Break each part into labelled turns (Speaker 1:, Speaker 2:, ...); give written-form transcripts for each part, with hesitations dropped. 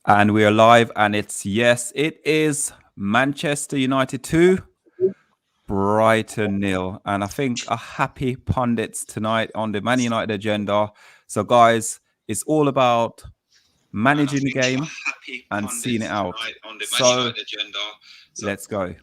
Speaker 1: And we are live, and it is Manchester United 2, Brighton 0. And I think a happy pundits tonight on the Man United agenda. So, guys, it's all about managing the game and seeing it out. So, let's go.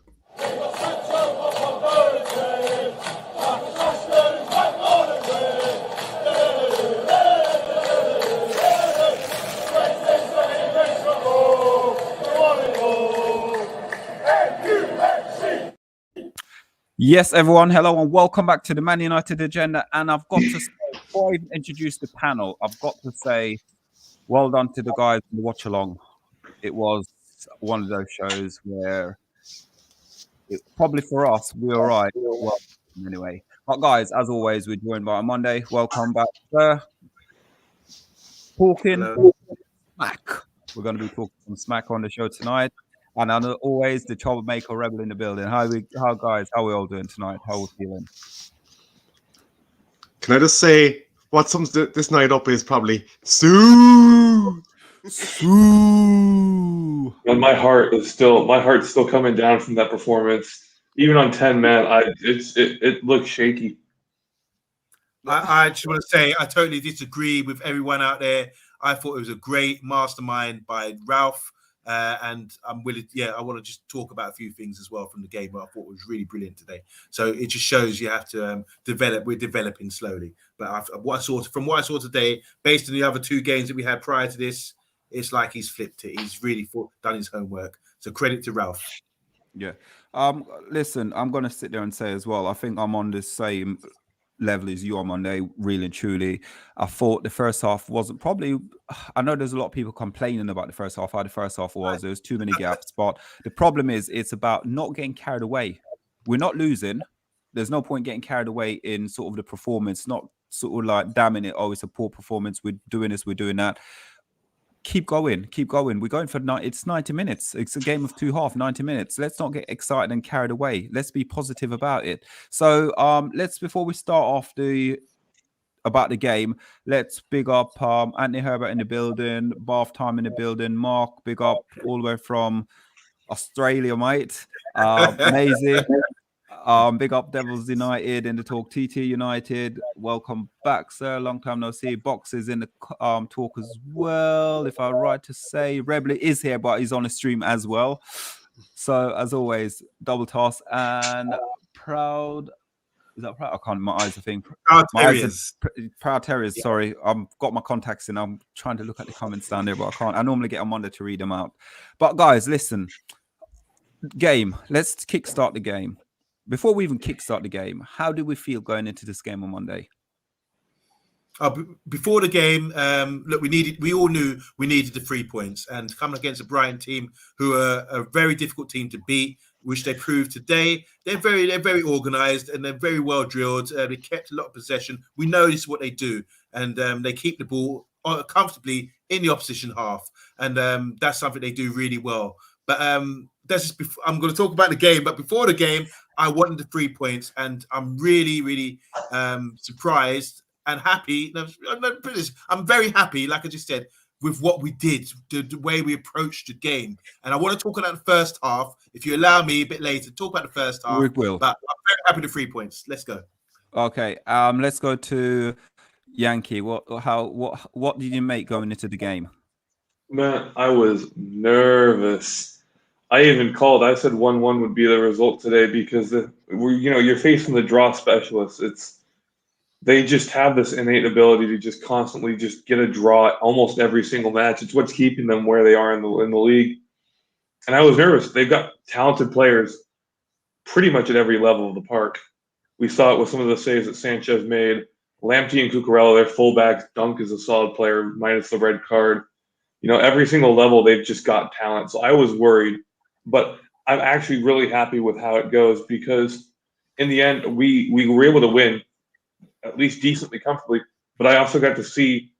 Speaker 1: Yes, everyone. Hello and welcome back to the Man United agenda. And I've got to say, before I even introduce the panel, I've got to say, well done to the guys in the watch along. It was one of those shows where probably for us, we were right. Well, anyway. But guys, as always, we're joined by OMONDI. Welcome back, sir. Talking smack. We're going to be talking some smack on the show tonight. And as always, the troublemaker rebel in the building. How guys? How are we all doing tonight? How are we feeling?
Speaker 2: Can I just say what sums this night up is probably Sue.
Speaker 3: And my heart's still coming down from that performance. Even on 10 men, it looks shaky.
Speaker 4: I just want to say I totally disagree with everyone out there. I thought it was a great mastermind by Ralph. And I'm willing, I want to just talk about a few things as well from the game. I thought it was really brilliant today. So it just shows you have to develop. We're developing slowly. But from what I saw today, based on the other two games that we had prior to this, it's like he's flipped it. He's really done his homework. So credit to Ralph.
Speaker 1: Yeah. Listen, I'm going to sit there and say as well, I think I'm on the same level as you on Monday, really and truly. I thought the first half wasn't probably. I know there's a lot of people complaining about the first half. How the first half was, there was too many gaps. But the problem is, it's about not getting carried away. We're not losing. There's no point getting carried away in sort of the performance. Not sort of like damning it. Oh, it's a poor performance. We're doing this. We're doing that. Keep going. We're going for it's 90 minutes. It's a game of two halves, 90 minutes. Let's not get excited and carried away. Let's be positive about it. So let's, before we start off about the game, let's big up Anthony Herbert in the building, Bath Time in the building, Mark, big up all the way from Australia, mate. MAISEY. Big up Devils United in the talk. TT United, welcome back, sir. Long time no see. Box is in the talk as well, if I'm right to say. Rebel is here, but he's on the stream as well. So as always, double toss and proud. Is that proud? I can't. My eyes are thinking. Proud Terriers. Sorry, I've got my contacts in. I'm trying to look at the comments down there, but I can't. I normally get Amanda to read them out. But guys, listen. Game. Let's kickstart the game. Before we even kickstart the game, how do we feel going into this game on Monday?
Speaker 4: Before the game, look, we all knew we needed the 3 points, and coming against a Brighton team who are a very difficult team to beat, which they proved today. They're very organized and they're very well drilled. They kept a lot of possession. We know this is what they do, and they keep the ball comfortably in the opposition half, and that's something they do really well. But that's just I'm going to talk about the game, but before the game, I wanted the 3 points, and I'm really surprised and happy. I'm very happy, like I just said, with what we did, the way we approached the game. And I want to talk about the first half. If you allow me a bit later, talk about the first half.
Speaker 1: We will.
Speaker 4: But I'm very happy with the 3 points. Let's go.
Speaker 1: Okay. Let's go to Yankee. What did you make going into the game?
Speaker 3: Man, I was nervous. I even called. I said 1-1 would be the result today because you're facing the draw specialists. They just have this innate ability to just constantly just get a draw almost every single match. It's what's keeping them where they are in the league. And I was nervous. They've got talented players pretty much at every level of the park. We saw it with some of the saves that Sanchez made. Lamptey and Cucurella, their fullbacks. Dunk is a solid player minus the red card. Every single level they've just got talent. So I was worried. But I'm actually really happy with how it goes because in the end, we were able to win at least decently comfortably. But I also got to see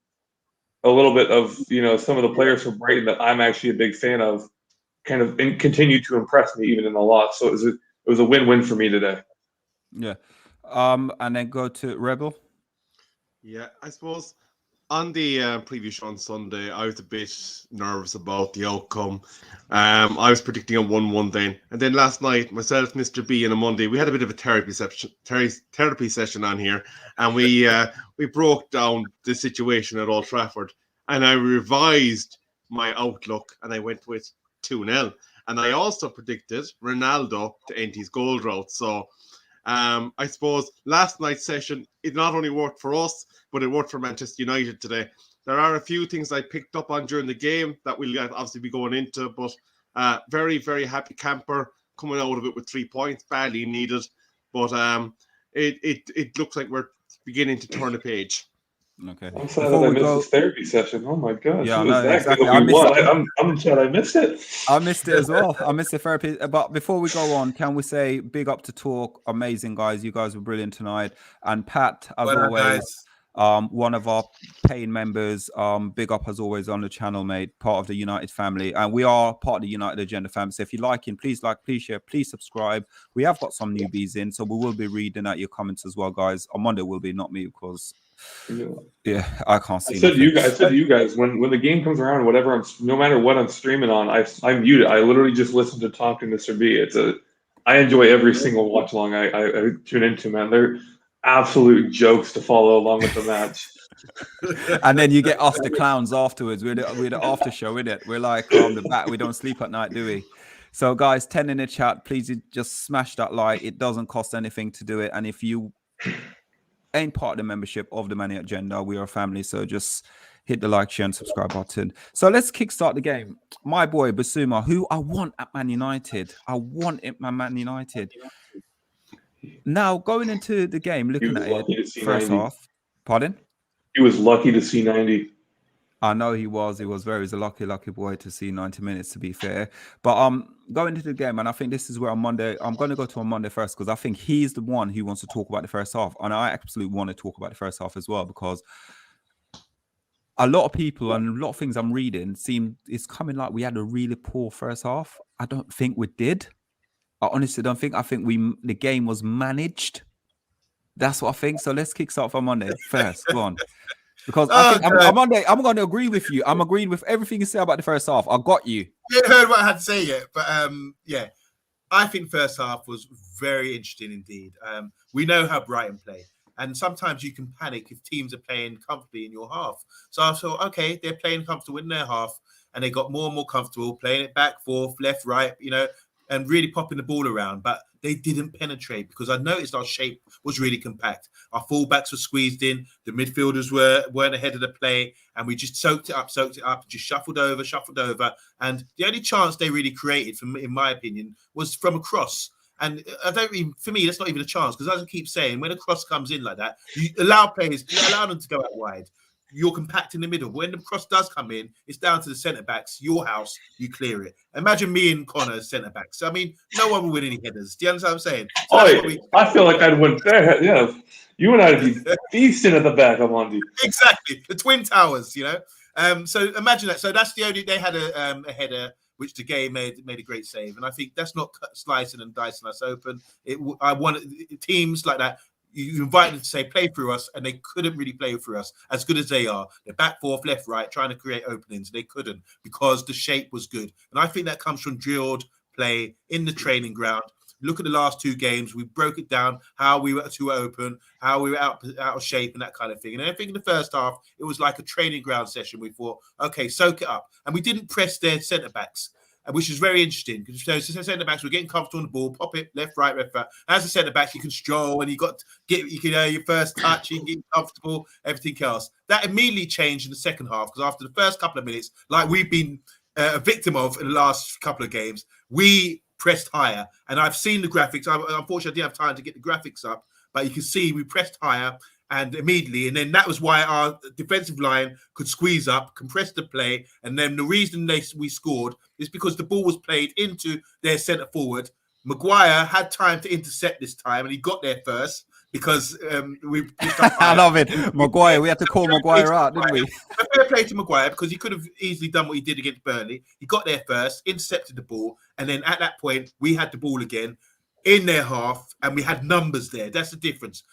Speaker 3: a little bit of, some of the players from Brighton that I'm actually a big fan of kind of continue to impress me even in the loss. So it was a win-win for me today.
Speaker 1: Yeah. And then go to Rebel.
Speaker 2: Yeah, I suppose on the preview show on Sunday, I was a bit nervous about the outcome. I was predicting a 1-1 then. And then last night, myself, Mr. B, and OMONDI, we had a bit of a therapy session on here. And we broke down the situation at Old Trafford. And I revised my outlook, and I went with 2-0. And I also predicted Ronaldo to end his goal drought. So I suppose last night's session, it not only worked for us, but it worked for Manchester United today. There are a few things I picked up on during the game that we'll obviously be going into, but very, very happy camper coming out of it with 3 points, badly needed. But it looks like we're beginning to turn a page.
Speaker 1: Okay.
Speaker 3: I'm sad that I missed this therapy session. Oh my gosh.
Speaker 1: Yeah,
Speaker 3: Who
Speaker 1: no,
Speaker 3: was that?
Speaker 1: exactly.
Speaker 3: I'm sad I missed it.
Speaker 1: I missed it as well. I missed the therapy. But before we go on, can we say big up to Talk? Amazing guys. You guys were brilliant tonight. And Pat, as always, one of our paying members. Big up as always on the channel, mate. Part of the United family. And we are part of the United Agenda family. So if you're liking, please like, please share, please subscribe. We have got some newbies in, so we will be reading out your comments as well, guys. On Monday will be, not me, because yeah, I can't see.
Speaker 3: I said to you guys when the game comes around, whatever no matter what I'm streaming on, I mute it. I literally just listen to Talk to Mr. B. I enjoy every single watch along I tune into, man. They're absolute jokes to follow along with the match.
Speaker 1: And then you get us the clowns afterwards. We're the after show, innit? We're like on the back. We don't sleep at night, do we? So guys, 10 in the chat, please just smash that like. It doesn't cost anything to do it. And if you ain't part of the membership of the Money Agenda, we are a family, so just hit the like, share, and subscribe button. So let's kickstart the game. My boy Basuma, who I want at Man United. I want it at Man United. Now going into the game, looking at it first half. Pardon?
Speaker 3: He was lucky to see 90.
Speaker 1: I know he was. He was a lucky boy to see 90 minutes, to be fair. But going into the game, and I think this is where on Monday, I'm going to go to on Monday first, because I think he's the one who wants to talk about the first half. And I absolutely want to talk about the first half as well, because a lot of people and a lot of things I'm reading it's coming like we had a really poor first half. I don't think we did. I honestly don't think. I think the game was managed. That's what I think. So let's kickstart on Monday first. Go on. Because I think I'm going to agree with you. I'm agreeing with everything you say about the first half. I got you.
Speaker 4: You haven't heard what I had to say yet, but yeah, I think first half was very interesting indeed. We know how Brighton play, and sometimes you can panic if teams are playing comfortably in your half. So I thought, okay, they're playing comfortable in their half, and they got more and more comfortable playing it back, forth, left, right, and really popping the ball around, but they didn't penetrate, because I noticed our shape was really compact. Our fullbacks were squeezed in, the midfielders weren't ahead of the play, and we just soaked it up, just shuffled over. And the only chance they really created, in my opinion, was from a cross. And for me, that's not even a chance, because as I keep saying, when a cross comes in like that, you allow them to go out wide. You're compact in the middle. When the cross does come in, it's down to the centre-backs, your house, you clear it. Imagine me and Connor as centre-backs. I mean, no one will win any headers. Do you understand what I'm saying? So
Speaker 3: I feel like I'd win there. Yeah, you and I'd be decent at the back, OMONDI.
Speaker 4: Exactly. The Twin Towers, So imagine that. So that's they had a header, which the game made a great save. And I think that's not slicing and dicing us open. I want teams like that. You invite them to say, play through us, and they couldn't really play through us as good as they are. They're back, forth, left, right, trying to create openings. They couldn't, because the shape was good. And I think that comes from drilled play in the training ground. Look at the last two games. We broke it down, how we were too open, how we were out of shape and that kind of thing. And I think in the first half, it was like a training ground session. We thought, okay, soak it up. And we didn't press their centre-backs, which is very interesting, because centre backs were getting comfortable on the ball, pop it left, right. As a centre back, you can stroll, and you can your first touch, you can get comfortable, everything else. That immediately changed in the second half, because after the first couple of minutes, like we've been a victim of in the last couple of games, we pressed higher. And I've seen the graphics. Unfortunately, I didn't have time to get the graphics up, but you can see we pressed higher. And immediately, and then that was why our defensive line could squeeze up, compress the play, and then the reason we scored is because the ball was played into their centre forward. Maguire had time to intercept this time, and he got there first because we.
Speaker 1: I love it, Maguire. We had to call Maguire out, didn't we?
Speaker 4: Fair play to Maguire, because he could have easily done what he did against Burnley. He got there first, intercepted the ball, and then at that point we had the ball again. in their half, and we had numbers there. That's the difference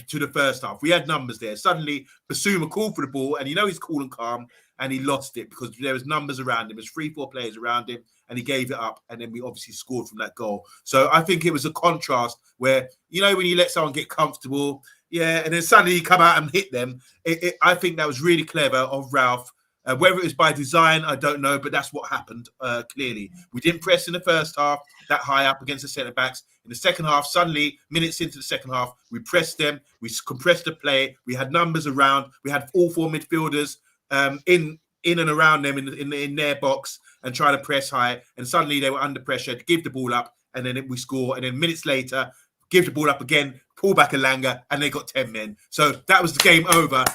Speaker 4: to the first half. We had numbers there. Suddenly, Basuma called for the ball, and he's cool and calm, and he lost it because there was numbers around him. There's 3-4 players around him, and he gave it up, and then we obviously scored from that goal. So I think it was a contrast where, when you let someone get comfortable, and then suddenly you come out and hit them. I think that was really clever of Ralph. Whether it was by design, I don't know, but that's what happened, clearly. We didn't press in the first half that high up against the centre-backs. In the second half, suddenly, minutes into the second half, we pressed them, we compressed the play, we had numbers around, we had all 4 midfielders in and around them in their box and trying to press high, and suddenly they were under pressure to give the ball up, and then we score, and then minutes later, give the ball up again, pull back a Langer, and they got 10 men. So that was the game over,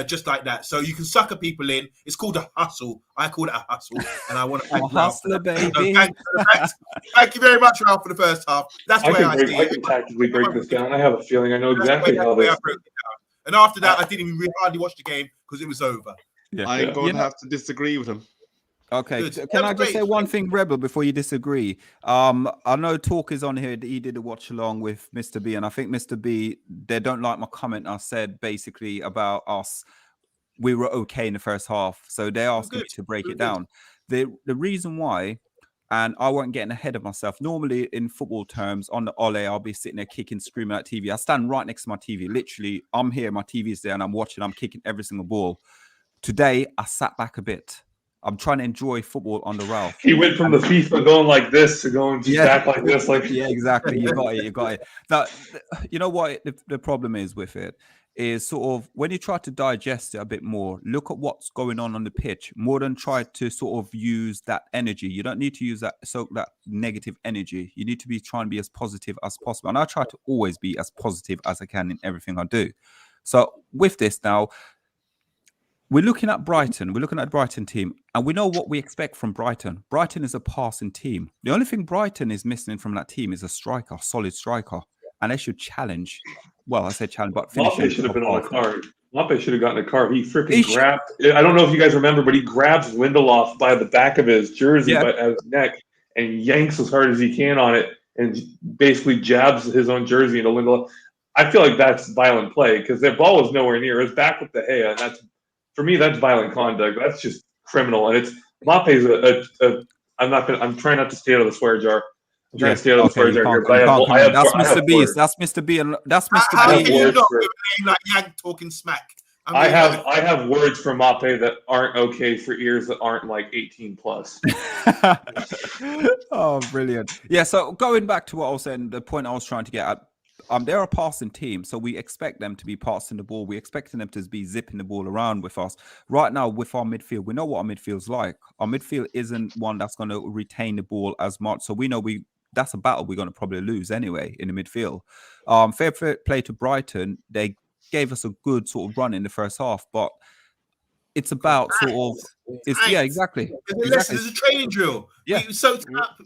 Speaker 4: just like that. So you can sucker people in. It's called a hustle. I call it a hustle, and I want to thank Ralph.
Speaker 1: Hustler, baby.
Speaker 4: So thank you very much, Ralph, for the first half. That's the way I see it.
Speaker 3: I can tactically break this down. I have a feeling I know exactly how this.
Speaker 4: And after that, I didn't even hardly watch the game because it was over.
Speaker 1: Yeah.
Speaker 2: I'm going to have to disagree with him.
Speaker 1: Okay,
Speaker 4: Good.
Speaker 1: can I just say one thing, Rebel, before you disagree? I know Talk is on here. He did a watch along with Mr. B, and I think Mr. B, they don't like my comment I said basically about us. We were okay in the first half, so they asked me to break it down. The reason why, and I won't get ahead of myself. Normally, in football terms, on the Ole, I'll be sitting there kicking, screaming at TV. I stand right next to my TV. Literally, I'm here, my TV's there, and I'm watching. I'm kicking every single ball. Today, I sat back a bit. I'm trying to enjoy football on the Ralph.
Speaker 3: He went from the FIFA going like this to going just back like this. Yeah,
Speaker 1: exactly. You got it. Now, you know what the problem is with it is sort of when you try to digest it a bit more, look at what's going on the pitch more than try to sort of use that energy. You don't need to use that negative energy. You need to be trying to be as positive as possible. And I try to always be as positive as I can in everything I do. So with this now, we're looking at Brighton. We're looking at the Brighton team, and we know what we expect from Brighton. Brighton is a passing team. The only thing Brighton is missing from that team is a striker, solid striker, and they should challenge. Well, I said challenge, but finish.
Speaker 3: Mape should have been on a card. Mape should have gotten a card. He freaking grabbed. I don't know if you guys remember, but he grabs Lindelof by the back of his jersey, by his neck, and yanks as hard as he can on it, and basically jabs his own jersey into Lindelof. I feel like that's violent play because their ball was nowhere near. It was back with De Gea, and that's. For me, that's violent conduct. That's just criminal. And it's Mape's I'm trying not to stay out of the swear jar. I'm trying to stay out of the swear jar here. But I have
Speaker 1: that's Mr. B. That's Mr. B. And that's Mr. B.
Speaker 4: How can you not give a name like Yank talking smack?
Speaker 3: I have words for Mape that aren't okay for ears that aren't like 18 plus.
Speaker 1: Oh, brilliant. Yeah, so going back to what I was saying, the point I was trying to get at, they're a passing team, so we expect them to be passing the ball. We're expecting them to be zipping the ball around with us. Right now, with our midfield, we know what our midfield's like. Our midfield isn't one that's going to retain the ball as much, so we know that's a battle we're going to probably lose anyway in the midfield. Fair play to Brighton. They gave us a good sort of run in the first half, but it's about exactly.
Speaker 4: There's a training drill. Yeah.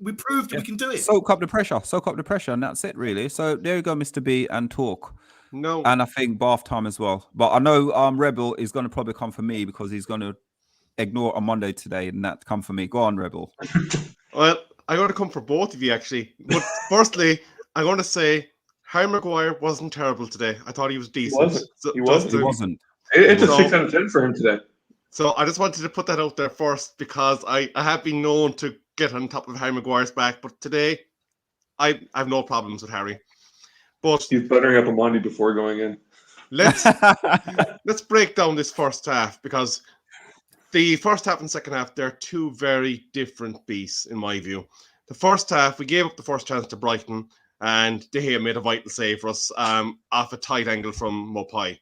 Speaker 4: We proved we can do it.
Speaker 1: Soak up the pressure, and that's it, really. So there you go, Mr. B and Talk.
Speaker 2: No.
Speaker 1: And I think bath time as well. But I know Rebel is going to probably come for me because he's going to ignore OMONDI today and that come for me. Go on, Rebel.
Speaker 2: Well, I'm going to come for both of you, actually. But firstly, I'm going to say Harry Maguire wasn't terrible today. I thought he was decent.
Speaker 3: He wasn't. It's a 6 out of 10 for him today.
Speaker 2: So I just wanted to put that out there first because I have been known to get on top of Harry Maguire's back, but today I have no problems with Harry. But
Speaker 3: he's buttering up OMONDI before going in.
Speaker 2: Let's break down this first half because the first half and second half, they're two very different beasts in my view. The first half, we gave up the first chance to Brighton and De Gea made a vital save for us off a tight angle from Maupay.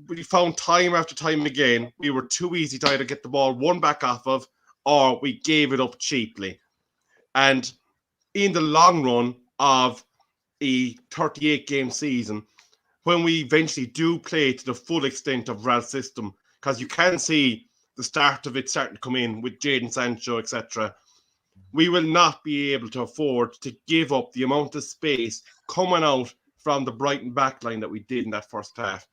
Speaker 2: We found time after time again, we were too easy to either get the ball one back off of or we gave it up cheaply. And in the long run of a 38-game season, when we eventually do play to the full extent of Ralph's system, because you can see the start of it starting to come in with Jadon Sancho, etc., we will not be able to afford to give up the amount of space coming out from the Brighton backline that we did in that first half.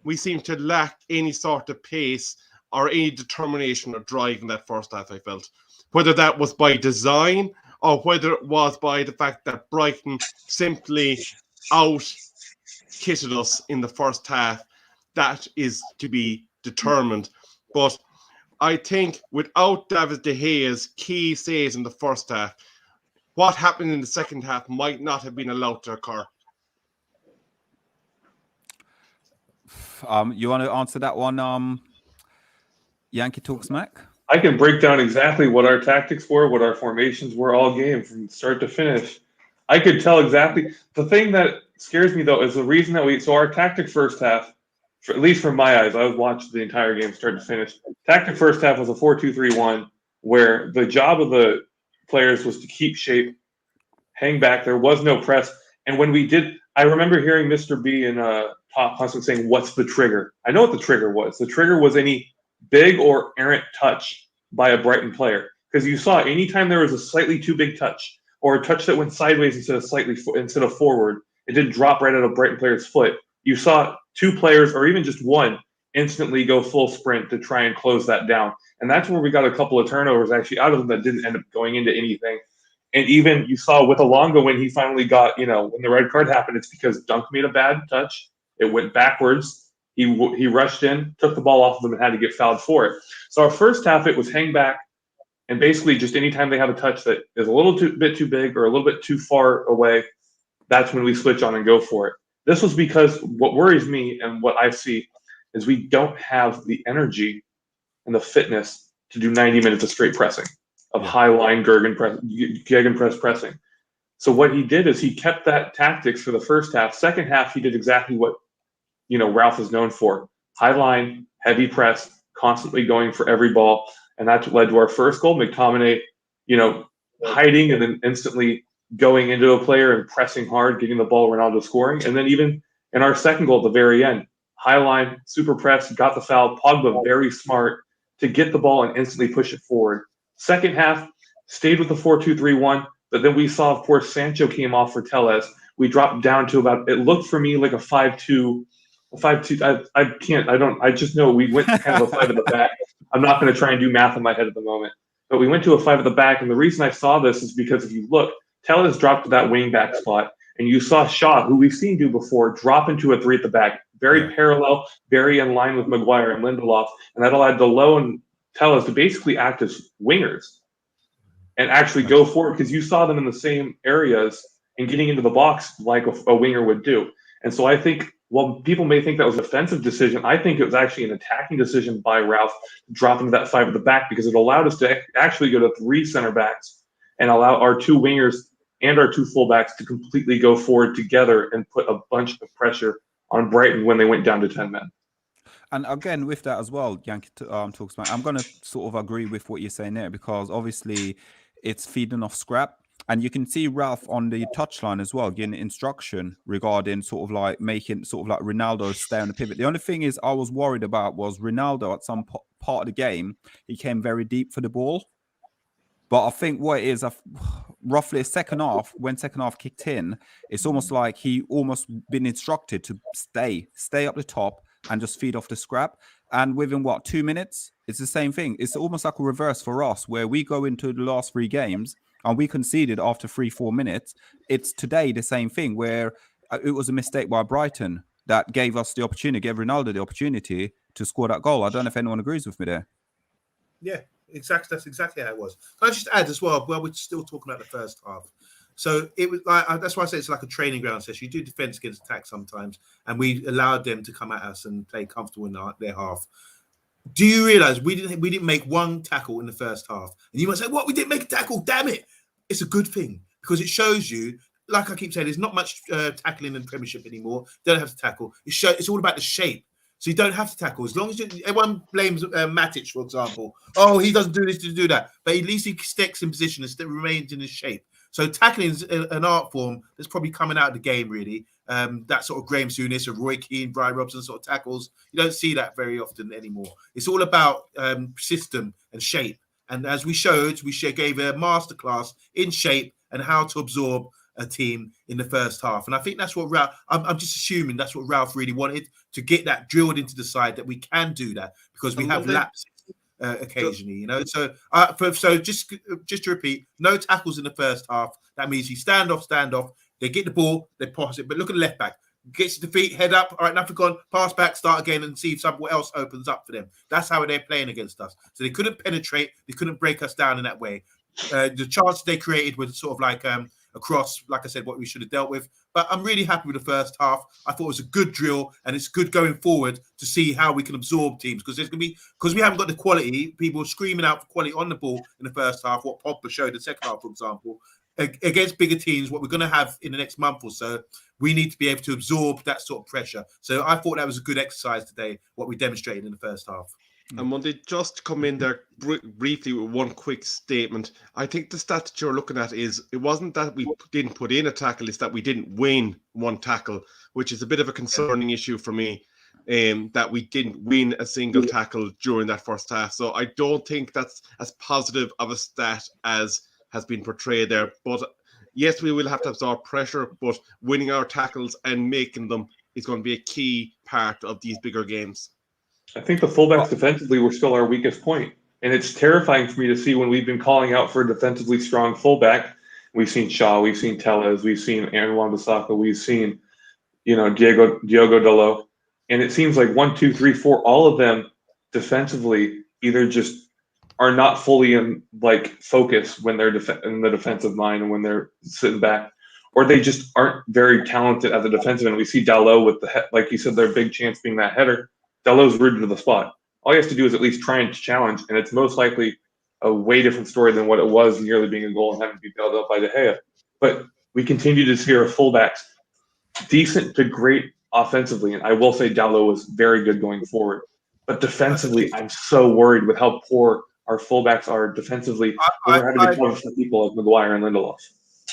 Speaker 2: We seem to lack any sort of pace or any determination or drive in that first half, I felt. Whether that was by design or whether it was by the fact that Brighton simply out-kitted us in the first half, that is to be determined. But I think without David De Gea's key saves in the first half, what happened in the second half might not have been allowed to occur.
Speaker 1: You want to answer that one, Yankee Talk Smack?
Speaker 3: I can break down exactly what our tactics were, what our formations were all game from start to finish. I could tell exactly. The thing that scares me, though, is the reason that so our tactic first half, at least from my eyes, I watched the entire game start to finish. Tactic first half was a 4-2-3-1, where the job of the players was to keep shape, hang back. There was no press. And when we did, I remember hearing Mr. B and Top Hustle saying, "What's the trigger?" I know what the trigger was. The trigger was any big or errant touch by a Brighton player. Because you saw anytime there was a slightly too big touch or a touch that went sideways instead of forward, it didn't drop right at a Brighton player's foot. You saw two players or even just one instantly go full sprint to try and close that down. And that's where we got a couple of turnovers actually out of them that didn't end up going into anything. And even you saw with Alonga when he finally got, when the red card happened, it's because Dunk made a bad touch. It went backwards. He rushed in, took the ball off of them, and had to get fouled for it. So our first half, it was hang back, and basically just anytime they have a touch that is a little bit too big or a little bit too far away, that's when we switch on and go for it. This was because what worries me and what I see is we don't have the energy and the fitness to do 90 minutes of straight pressing, of high-line gegenpress pressing. So what he did is he kept that tactics for the first half. Second half, he did exactly what Ralph is known for: high line, heavy press, constantly going for every ball, and that's what led to our first goal. McTominay, hiding and then instantly going into a player and pressing hard, getting the ball, Ronaldo scoring, and then even in our second goal at the very end, high line, super press, got the foul. Pogba very smart to get the ball and instantly push it forward. Second half, stayed with the 4-2-3-1, but then we saw, of course, Sancho came off for Tellez. We dropped down to about, it looked for me like a 5-2. I just know we went kind of a 5 at the back. I'm not going to try and do math in my head at the moment, but we went to a 5 at the back. And the reason I saw this is because if you look, Tellez dropped to that wing back spot, and you saw SHAH, who we've seen do before, drop into a 3 at the back, very parallel, very in line with Maguire and Lindelof, and that allowed Delo and Tellez to basically act as wingers and actually go forward, because you saw them in the same areas and getting into the box like a winger would do. And so I think, while people may think that was a defensive decision, I think it was actually an attacking decision by Ralph to drop into that 5 at the back, because it allowed us to actually go to 3 center backs and allow our 2 wingers and our 2 fullbacks to completely go forward together and put a bunch of pressure on Brighton when they went down to 10 men.
Speaker 1: And again, with that as well, Yankee talks about, I'm going to sort of agree with what you're saying there, because obviously it's feeding off scrap. And you can see Ralph on the touchline as well, getting instruction regarding sort of like making sort of like Ronaldo stay on the pivot. The only thing is I was worried about was Ronaldo at some part of the game, he came very deep for the ball. But I think what it is, roughly a second half, when second half kicked in, it's almost like he almost been instructed to stay up the top and just feed off the scrap. And within 2 minutes, it's the same thing. It's almost like a reverse for us, where we go into the last 3 games and we conceded after 3-4 minutes. It's today the same thing, where it was a mistake by Brighton that gave us the opportunity, gave Ronaldo the opportunity to score that goal. I don't know if anyone agrees with me there.
Speaker 4: Yeah, exactly. That's exactly how it was. Can I just add as well, we're still talking about the first half. So it was like, that's why I say it's like a training ground session. You do defense against attack sometimes, and we allowed them to come at us and play comfortable in their half. Do you realize we didn't make 1 tackle in the first half? And you might say, "What? We didn't make a tackle? Damn it!" It's a good thing, because it shows you, like I keep saying, there's not much tackling in the Premiership anymore. You don't have to tackle. It's all about the shape. So you don't have to tackle. As long as everyone blames Matic, for example. Oh, he doesn't do this to do that. But at least he sticks in position and still remains in his shape. So tackling is an art form that's probably coming out of the game, really. That sort of Graham Souness or Roy Keane, Brian Robson sort of tackles, you don't see that very often anymore. It's all about system and shape. And as we showed, gave a masterclass in shape and how to absorb a team in the first half. And I think that's what Ralph, I'm just assuming that's what Ralph really wanted, to get that drilled into the side, that we can do that, because we have lapses occasionally. You know, so just to repeat, no tackles in the first half. That means you stand off. They get the ball, they pass it. But look at the left back. Gets the feet, head up. All right, nothing gone. Pass back, start again, and see if something else opens up for them. That's how they're playing against us. So they couldn't penetrate. They couldn't break us down in that way. The chances they created were sort of like across, like I said, what we should have dealt with. But I'm really happy with the first half. I thought it was a good drill, and it's good going forward to see how we can absorb teams, because we haven't got the quality. People screaming out for quality on the ball in the first half. What Pogba showed in the second half, for example. Against bigger teams, what we're going to have in the next month or so, we need to be able to absorb that sort of pressure. So I thought that was a good exercise today, what we demonstrated in the first half.
Speaker 2: And Monday, just come in there briefly with one quick statement. I think the stat that you're looking at is, it wasn't that we didn't put in a tackle, it's that we didn't win one tackle, which is a bit of a concerning issue for me, that we didn't win a single tackle during that first half. So I don't think that's as positive of a stat as has been portrayed there. But yes, we will have to absorb pressure, but winning our tackles and making them is going to be a key part of these bigger games.
Speaker 3: I think the fullbacks defensively were still our weakest point. And it's terrifying for me to see when we've been calling out for a defensively strong fullback. We've seen SHAH, we've seen Tellez, we've seen Aaron Wan-Bissaka, we've seen, Diogo Dalot. And it seems like 1, 2, 3, 4, all of them defensively either just are not fully in focus when they're in the defensive line and when they're sitting back, or they just aren't very talented at the defensive end. We see Dalot with like you said, their big chance being that header. Dalot's rooted to the spot. All he has to do is at least try and challenge, and it's most likely a way different story than what it was nearly being a goal and having to be bailed out by De Gea. But we continue to see our fullbacks decent to great offensively, and I will say Dalot was very good going forward. But defensively, I'm so worried with how poor our fullbacks are defensively. We're having to cover for people like Maguire and Lindelof.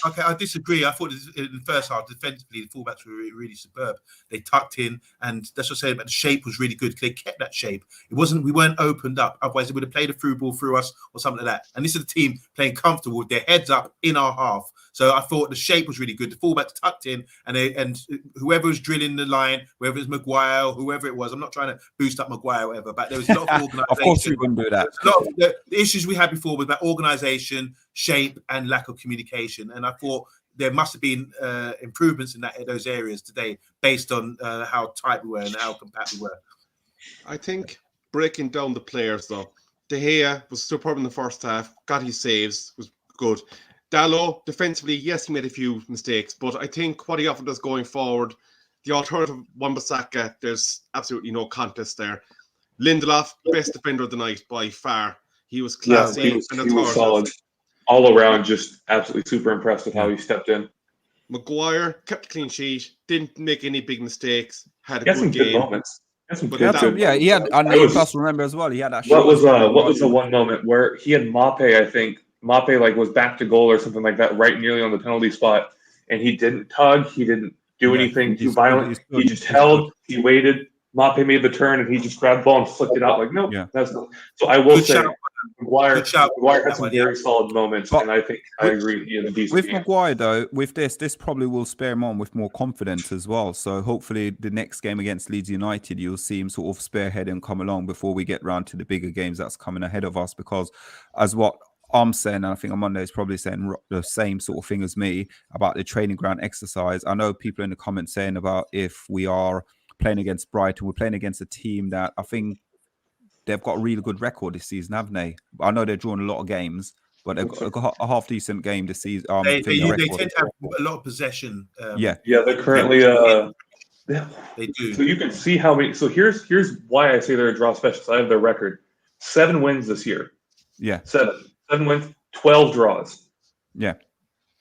Speaker 4: Okay, I disagree. I thought in the first half, defensively, the fullbacks were really superb. They tucked in, and that's what I said about the shape was really good. They kept that shape. We weren't opened up. Otherwise, they would have played a through ball through us or something like that. And this is a team playing comfortable with their heads up in our half. So I thought the shape was really good. The fullbacks tucked in, and whoever was drilling the line, whether it was Maguire or whoever it was, I'm not trying to boost up Maguire or whatever, but there was a lot of organisation.
Speaker 1: Of course, we wouldn't do that.
Speaker 4: A lot of the issues we had before was about organisation, shape, and lack of communication. And I thought there must have been improvements in those areas today, based on how tight we were and how compact we were.
Speaker 2: I think breaking down the players though, De Gea was superb in the first half, got his saves, was good. Dalot, defensively, yes, he made a few mistakes, but I think what he offered us going forward, the alternative Wan-Bissaka, there's absolutely no contest there. Lindelof, best defender of the night by far. He was classy.
Speaker 3: Yeah, he was solid. All around, just absolutely super impressed with how he stepped in.
Speaker 2: Maguire kept a clean sheet, didn't make any big mistakes, had a
Speaker 3: He had
Speaker 2: good
Speaker 3: some
Speaker 2: game.
Speaker 3: good moments.
Speaker 1: He had. And plus, remember as well, he had that.
Speaker 3: What was the one moment where he had Mape? I think Mape was back to goal or something like that, right nearly on the penalty spot, and he didn't tug, he didn't do anything too violent. He just held, he waited. Mape made the turn, and he just grabbed the ball and flicked it out like, nope, that's not. So I will say, Maguire had some very solid moments, and I think I agree. He had a decent game.
Speaker 1: Maguire, though, with this probably will spare him on with more confidence as well. So hopefully the next game against Leeds United, you'll see him sort of spearhead and come along before we get round to the bigger games that's coming ahead of us. Because as what I'm saying, and I think Monday is probably saying the same sort of thing as me about the training ground exercise. I know people in the comments saying about if we are playing against Brighton, we're playing against a team that I think they've got a really good record this season, haven't they? I know they're drawing a lot of games, but they've got a half decent game this season.
Speaker 4: They tend to have a lot of possession.
Speaker 3: They're currently.
Speaker 4: They do.
Speaker 3: So you can see how many. So here's why I say they're a draw specialist. I have their record: 7 wins this year.
Speaker 1: Yeah,
Speaker 3: 7 wins, 12 draws.
Speaker 1: Yeah.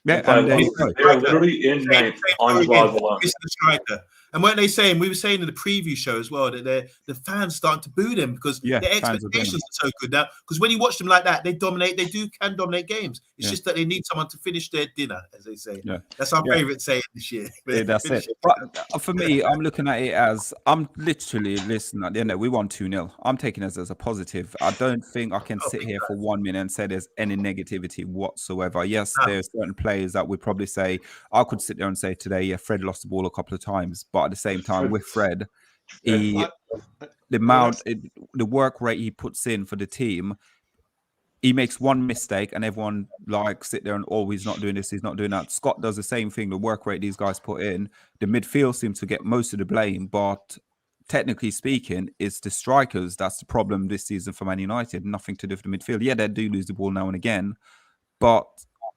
Speaker 3: They're literally in ninth on draws alone.
Speaker 4: It's the striker. And weren't they saying, we were saying in the preview show as well, that the fans starting to boo them because their expectations are so good now. Because when you watch them like that, they can dominate games. It's just that they need someone to finish their dinner, as they say. Yeah. That's our favorite saying this year.
Speaker 1: That's it. But for me, I'm looking at it as, I'm literally listening at the end of it, we won 2-0. I'm taking this as a positive. I don't think I can sit here for 1 minute and say there's any negativity whatsoever. Yes, there's certain players that would probably say, I could sit there and say today, Fred lost the ball a couple of times. But at the same time, with Fred, He
Speaker 2: I-
Speaker 1: the amount, the work rate he puts in for the team. He makes one mistake and everyone like sit there and, oh, he's not doing this, he's not doing that. Scott does the same thing. The work rate these guys put in. The midfield seems to get most of the blame, but technically speaking, it's the strikers that's the problem this season for Man United. Nothing to do with the midfield. Yeah, they do lose the ball now and again, but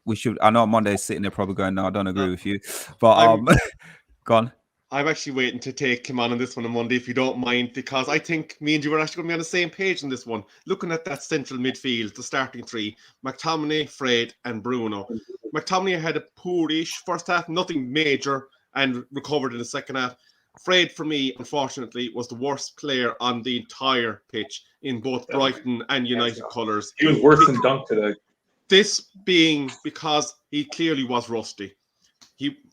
Speaker 1: we should. I know Monday's sitting there probably going, no, I don't agree with you, but go on.
Speaker 2: I'm actually waiting to take him on this one on Monday, if you don't mind, because I think me and you are actually going to be on the same page on this one. Looking at that central midfield, the starting three, McTominay, Fred, and Bruno. McTominay had a poorish first half, nothing major, and recovered in the second half. Fred, for me, unfortunately, was the worst player on the entire pitch in both Brighton and United colours.
Speaker 3: He was worse than Dunk today.
Speaker 2: This being because he clearly was rusty.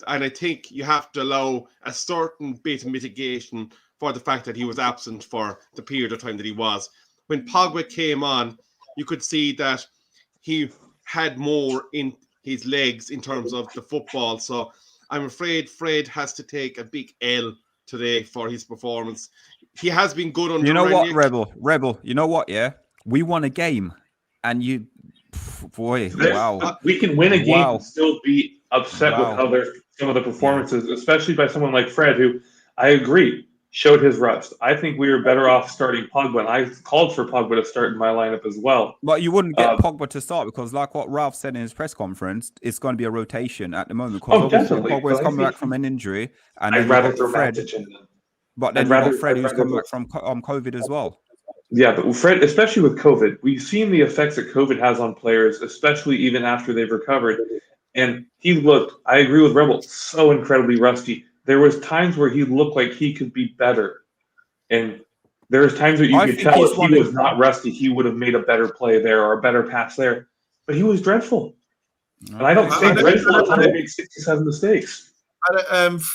Speaker 2: And I think you have to allow a certain bit of mitigation for the fact that he was absent for the period of time that he was. When Pogba came on, you could see that he had more in his legs in terms of the football. So I'm afraid Fred has to take a big L today for his performance. He has been good under
Speaker 1: You know what,
Speaker 2: Rangnick.
Speaker 1: Rebel, you know what, yeah? We won a game and you, boy, wow.
Speaker 3: We can win a game and still be upset with how some of the performances, especially by someone like Fred, who I agree showed his rust. I think we were better off starting Pogba, and I called for Pogba to start in my lineup as well.
Speaker 1: But you wouldn't get Pogba to start because, like what Ralph said in his press conference, it's going to be a rotation at the moment. Because
Speaker 3: definitely.
Speaker 1: Pogba is coming back from an injury, and
Speaker 3: I'd rather throw Fred in then.
Speaker 1: But then you've got Fred who's coming back from COVID as well.
Speaker 3: Yeah, but Fred, especially with COVID, we've seen the effects that COVID has on players, especially even after they've recovered. And he looked, I agree with Rebel, so incredibly rusty. There was times where he looked like he could be better. And there was times where you could tell if he was not rusty, he would have made a better play there or a better pass there. But he was dreadful. And I don't say dreadful until they make 67 mistakes.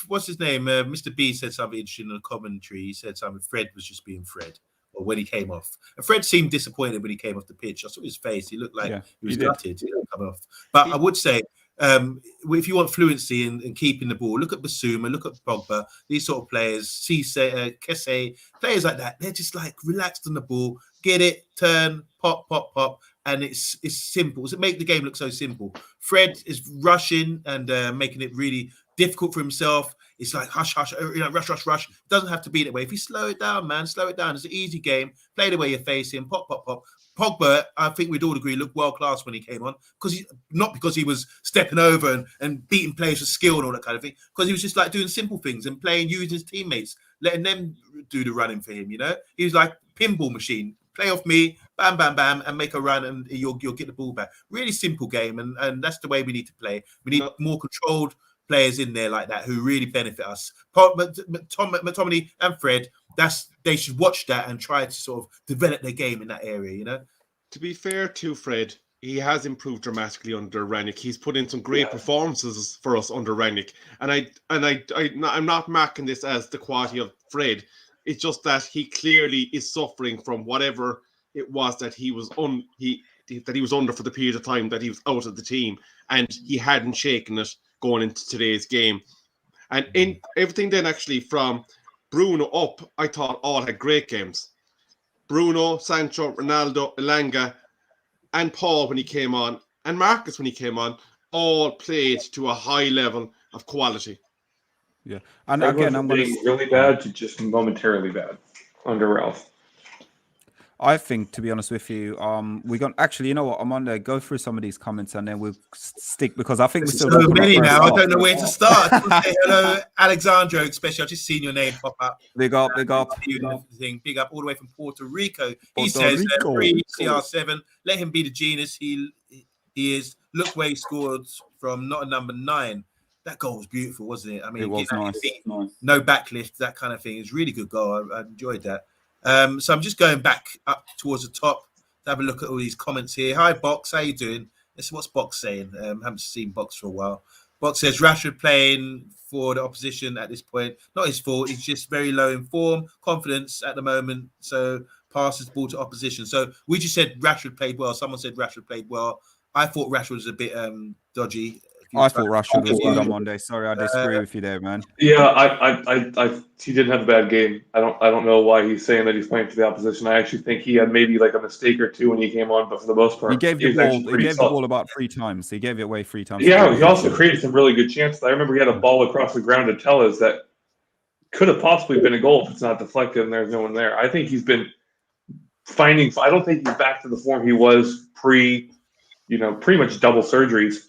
Speaker 4: What's his name? Mr. B said something interesting in the commentary. He said something, Fred was just being Fred. Or when he came off. And Fred seemed disappointed when he came off the pitch. I saw his face. He looked like he was gutted. He didn't come off. But I would say, if you want fluency and keeping the ball, look at Basuma, look at Pogba, these sort of players, Kesse, players like that. They're just like relaxed on the ball, get it, turn, pop, pop, pop. And it's simple. So make the game look so simple. Fred is rushing and making it really difficult for himself. It's like hush, hush, rush, rush, rush. Doesn't have to be that way. If you slow it down, man, slow it down. It's an easy game. Play the way you're facing. Pop, pop, pop. Pogba, I think we'd all agree, looked world class when he came on. Not because he was stepping over and beating players with skill and all that kind of thing. Because he was just like doing simple things and using his teammates, letting them do the running for him. He was like pinball machine. Play off me, bam, bam, bam, and make a run, and you'll get the ball back. Really simple game, and that's the way we need to play. We need more controlled players in there like that who really benefit us. McTominay and Fred, they should watch that and try to sort of develop their game in that area.
Speaker 2: To be fair to Fred, he has improved dramatically under Rangnick. He's put in some great performances for us under Rangnick, and I'm not marking this as the quality of Fred. It's just that he clearly is suffering from whatever it was that he was under for the period of time that he was out of the team, and he hadn't shaken it going into today's game. And in everything then actually from Bruno up, I thought all had great games. Bruno, Sancho, Ronaldo, Elanga, and Paul when he came on, and Marcus when he came on, all played to a high level of quality.
Speaker 1: Yeah, and again, I'm
Speaker 3: being really bad to just momentarily bad under Ralph.
Speaker 1: I think, to be honest with you, we're going to actually, you know what, Amanda, go through some of these comments and then we'll stick because I think we're still
Speaker 4: so many now. I don't know where to start. Hello, Alexandro, especially. I've just seen your name pop up.
Speaker 1: Big up.
Speaker 4: Big up all the way from Puerto Rico. He says, free CR7, let him be the genius he is. Look where he scored from, not a number 9. That goal was beautiful, wasn't it? I mean,
Speaker 1: it was nice.
Speaker 4: No backlift, that kind of thing. It's really good goal. I enjoyed that. So I'm just going back up towards the top to have a look at all these comments here. Hi, Box. How you doing? This is what's Box saying. Haven't seen Box for a while. Box says Rashford playing for the opposition at this point. Not his fault. He's just very low in form, confidence at the moment. So passes the ball to opposition. So we just said Rashford played well. Someone said Rashford played well. I thought Rashford was a bit dodgy
Speaker 1: I thought Rashford was good on Monday. Sorry, I disagree with you there, man.
Speaker 3: Yeah, he didn't have a bad game. I don't know why he's saying that he's playing for the opposition. I actually think he had maybe like a mistake or two when he came on, but for the most part,
Speaker 1: He gave the
Speaker 3: was
Speaker 1: ball.
Speaker 3: actually
Speaker 1: He
Speaker 3: pretty
Speaker 1: gave the
Speaker 3: solid.
Speaker 1: ball about 3 times. He gave it away 3 times.
Speaker 3: Yeah, he also created some really good chances. I remember he had a ball across the ground to Tellez that could have possibly been a goal if it's not deflected and there's no one there. I think he's been finding. I don't think he's back to the form he was pretty much double surgeries.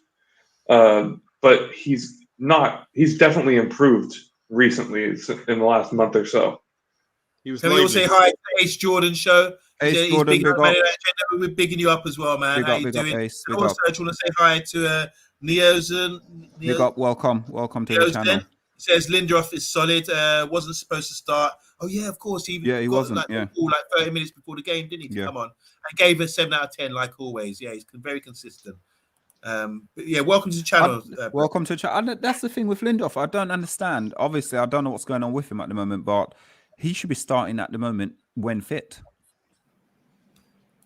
Speaker 3: But he's not. He's definitely improved recently in the last month or so.
Speaker 2: He was
Speaker 4: Can we all say hi to Ace Jordan show?
Speaker 1: Ace Jordan, big up.
Speaker 4: We're bigging you up as well, man.
Speaker 1: Big
Speaker 4: How
Speaker 1: up,
Speaker 4: you
Speaker 1: big up,
Speaker 4: doing?
Speaker 1: Ace. Big
Speaker 4: Also,
Speaker 1: up.
Speaker 4: I just want to say hi to Neozen.
Speaker 1: Big up. Welcome to the channel.
Speaker 4: He says Lindelof is solid. Wasn't supposed to start. Oh yeah, of course he.
Speaker 1: Yeah, he wasn't.
Speaker 4: Like,
Speaker 1: yeah,
Speaker 4: like 30 minutes before the game, didn't he? To come on, and gave a 7 out of 10, like always. Yeah, he's very consistent. But yeah, welcome to the channel.
Speaker 1: Welcome to the channel. That's the thing with Lindelof. I don't understand. Obviously, I don't know what's going on with him at the moment, but he should be starting at the moment when fit.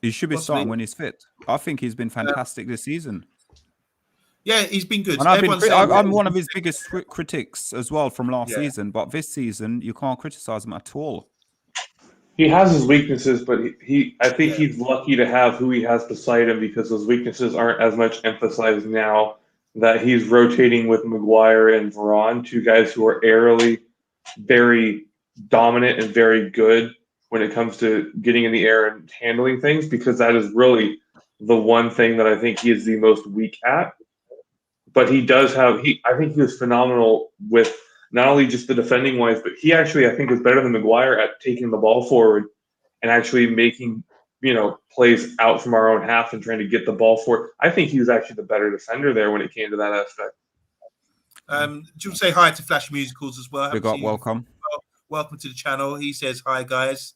Speaker 1: He should be starting when he's fit. I think he's been fantastic this season.
Speaker 4: Yeah, he's been good.
Speaker 1: And I'm one of his biggest critics as well from last season, but this season you can't criticize him at all.
Speaker 3: He has his weaknesses, but I think he's lucky to have who he has beside him because those weaknesses aren't as much emphasized now that he's rotating with Maguire and Varane, 2 guys who are aerially very dominant and very good when it comes to getting in the air and handling things, because that is really the one thing that I think he is the most weak at. But he does have I think he was phenomenal with not only just the defending wise, but he actually, I think, was better than Maguire at taking the ball forward and actually making, plays out from our own half and trying to get the ball forward. I think he was actually the better defender there when it came to that aspect.
Speaker 4: Do you want to say hi to Flash Musicals as well?
Speaker 1: Big up, welcome.
Speaker 4: Welcome to the channel. He says hi, guys.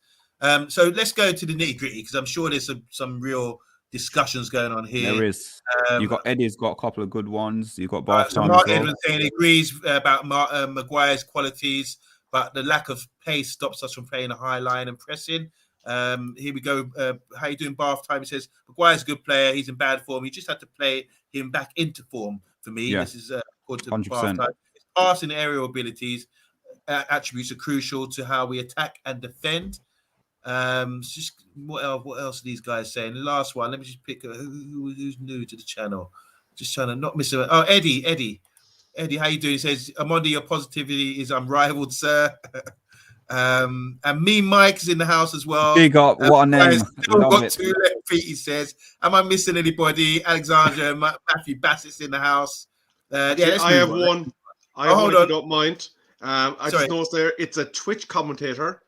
Speaker 4: So let's go to the nitty gritty because I'm sure there's some real discussions going on here.
Speaker 1: There is. You got Eddie's got a couple of good ones. You got Bath
Speaker 4: so
Speaker 1: Time
Speaker 4: Mark
Speaker 1: as well.
Speaker 4: Edmonds saying he agrees about Maguire's qualities, but the lack of pace stops us from playing a high line and pressing. Here we go. How you doing, Bath Time? He says Maguire's a good player. He's in bad form. He just had to play him back into form for me.
Speaker 1: Yeah.
Speaker 4: This is according to
Speaker 1: 100%.
Speaker 4: Bath Time. His passing aerial abilities attributes are crucial to how we attack and defend. Just what else are these guys saying? The last one, let me just pick who's new to the channel. Just trying to not miss it. Oh, Eddie, how you doing? He says, Omondi, your positivity is unrivaled, sir. And me, Mike's in the house as well.
Speaker 1: Big up, what a name.
Speaker 4: Still got 2 left feet, he says. Am I missing anybody? Alexandra, Matthew Bassett's in the house.
Speaker 2: I have one. I have one if you don't mind. I just noticed there, it's a Twitch commentator.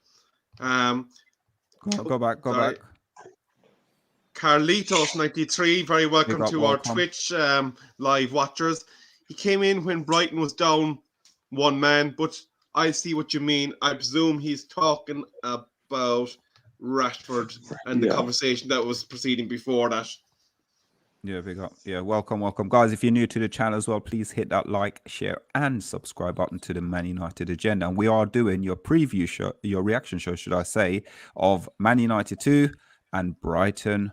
Speaker 1: Go back.
Speaker 2: Carlitos93, very welcome to our Twitch live watchers. He came in when Brighton was down 1 man, but I see what you mean. I presume he's talking about Rashford and the conversation that was proceeding before that.
Speaker 1: Yeah, big up. Yeah, welcome. Guys, if you're new to the channel as well, please hit that like, share, and subscribe button to the Man United agenda. And we are doing your preview show, your reaction show, should I say, of Man United 2 and Brighton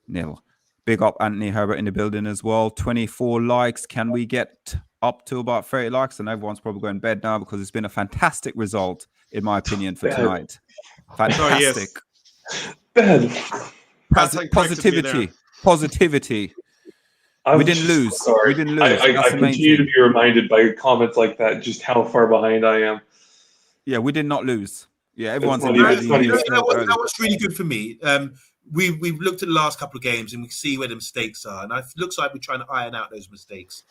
Speaker 1: 0. Big up Anthony Herbert in the building as well. 24 likes. Can we get up to about 30 likes? And everyone's probably going to bed now because it's been a fantastic result, in my opinion, for tonight. Fantastic. Positivity. We didn't lose.
Speaker 3: Sorry.
Speaker 1: We didn't lose.
Speaker 3: I continue to be reminded by comments like that just how far behind I am.
Speaker 1: Yeah, we did not lose. Yeah, everyone's
Speaker 4: that was really good for me. We've looked at the last couple of games and we see where the mistakes are, and it looks like we're trying to iron out those mistakes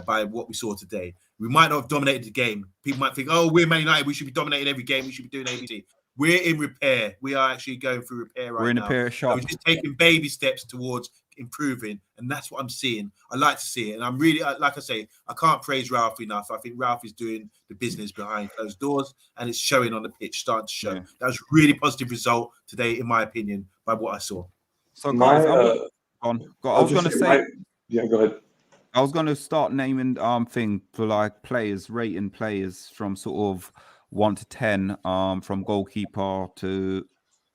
Speaker 4: by what we saw today. We might not have dominated the game. People might think, "Oh, we're Man United. We should be dominating every game. We should be doing ABC." We're in repair. We are actually going through repair right now.
Speaker 1: We're in a repair shop.
Speaker 4: We're just taking baby steps towards improving, and that's what I'm seeing. I like to see it, and I'm really, like I say, I can't praise Ralph enough. I think Ralph is doing the business behind closed doors, and it's showing on the pitch, starting to show. Yeah. That was a really positive result today, in my opinion, by what I saw.
Speaker 1: So, guys, I was going to say,
Speaker 3: go ahead.
Speaker 1: I was going to start naming thing for like players, rating players from sort of 1 to 10, from goalkeeper to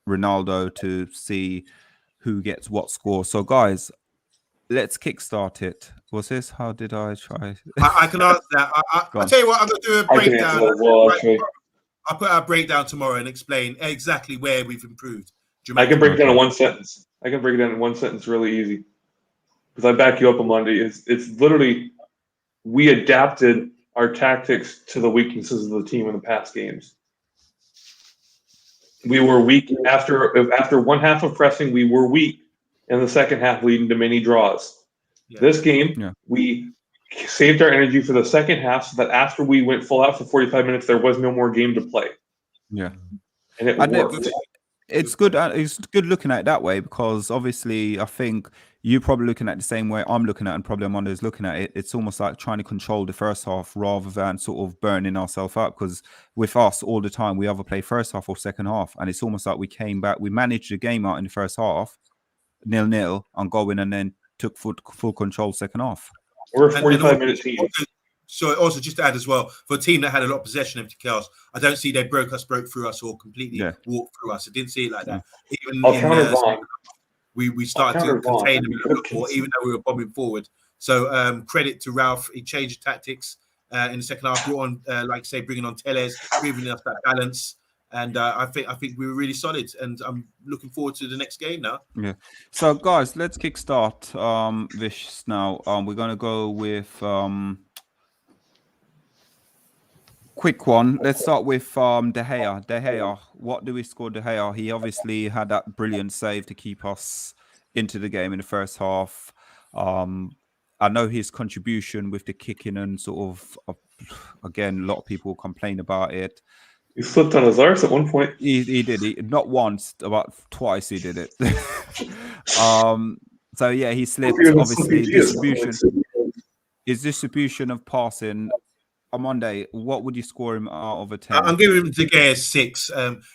Speaker 1: Ronaldo, to see who gets what score. So, guys, let's kickstart it. Was this? How did I try?
Speaker 4: I can answer that.
Speaker 1: Go
Speaker 4: I'll
Speaker 1: on.
Speaker 4: tell you what, I'm going to do a
Speaker 3: I can answer
Speaker 4: breakdown.
Speaker 3: that as well, actually.
Speaker 4: I'll put our breakdown tomorrow and explain exactly where we've improved.
Speaker 3: I can break it down in
Speaker 1: Okay.
Speaker 3: one sentence. I can break it down in one sentence really easy. Because I back you up on Monday. It's literally, we adapted our tactics to the weaknesses of the team in the past games. We were weak after one half of pressing. We were weak in the second half, leading to many draws.
Speaker 4: Yeah.
Speaker 3: This game,
Speaker 1: Yeah.
Speaker 3: we saved our energy for the second half, so that after we went full out for 45 minutes, there was no more game to play,
Speaker 1: Yeah.
Speaker 3: and it
Speaker 1: And
Speaker 3: worked.
Speaker 1: it's good. It's good looking at it that way because obviously, I think you're probably looking at it the same way I'm looking at it, and probably Amanda is looking at it. It's almost like trying to control the first half rather than sort of burning ourselves up. Because with us all the time, we either play first half or second half, and it's almost like we came back, we managed the game out in the first half, 0-0, and go in and then took full control second half.
Speaker 3: We're a
Speaker 4: And
Speaker 3: 45-minute team.
Speaker 4: So also just to add as well, for a team that had a lot of possession and everything else, I don't see they broke through us, or completely walked through us. I didn't see it like that. Even
Speaker 3: I'll counter Vaughn.
Speaker 4: we started to contain them a lot more,
Speaker 3: Vaughn.
Speaker 4: even though we were bombing forward. So credit to Ralph. He changed tactics in the second half, brought on, like I say, bringing on Tellez, giving us that balance. And I think we were really solid, and I'm looking forward to the next game now.
Speaker 1: Yeah. So guys, let's kickstart this now. We're gonna go with quick one. Let's start with De Gea. De Gea, what do we score De Gea? He obviously had that brilliant save to keep us into the game in the first half. I know his contribution with the kicking and sort of again, a lot of people complain about it.
Speaker 3: He slipped on his arse at one point.
Speaker 1: He did. Not once, about twice he did it. So yeah, he slipped. Obviously, his distribution of passing on Monday. What would you score him out of a 10?
Speaker 4: I'm giving him De Gea 6.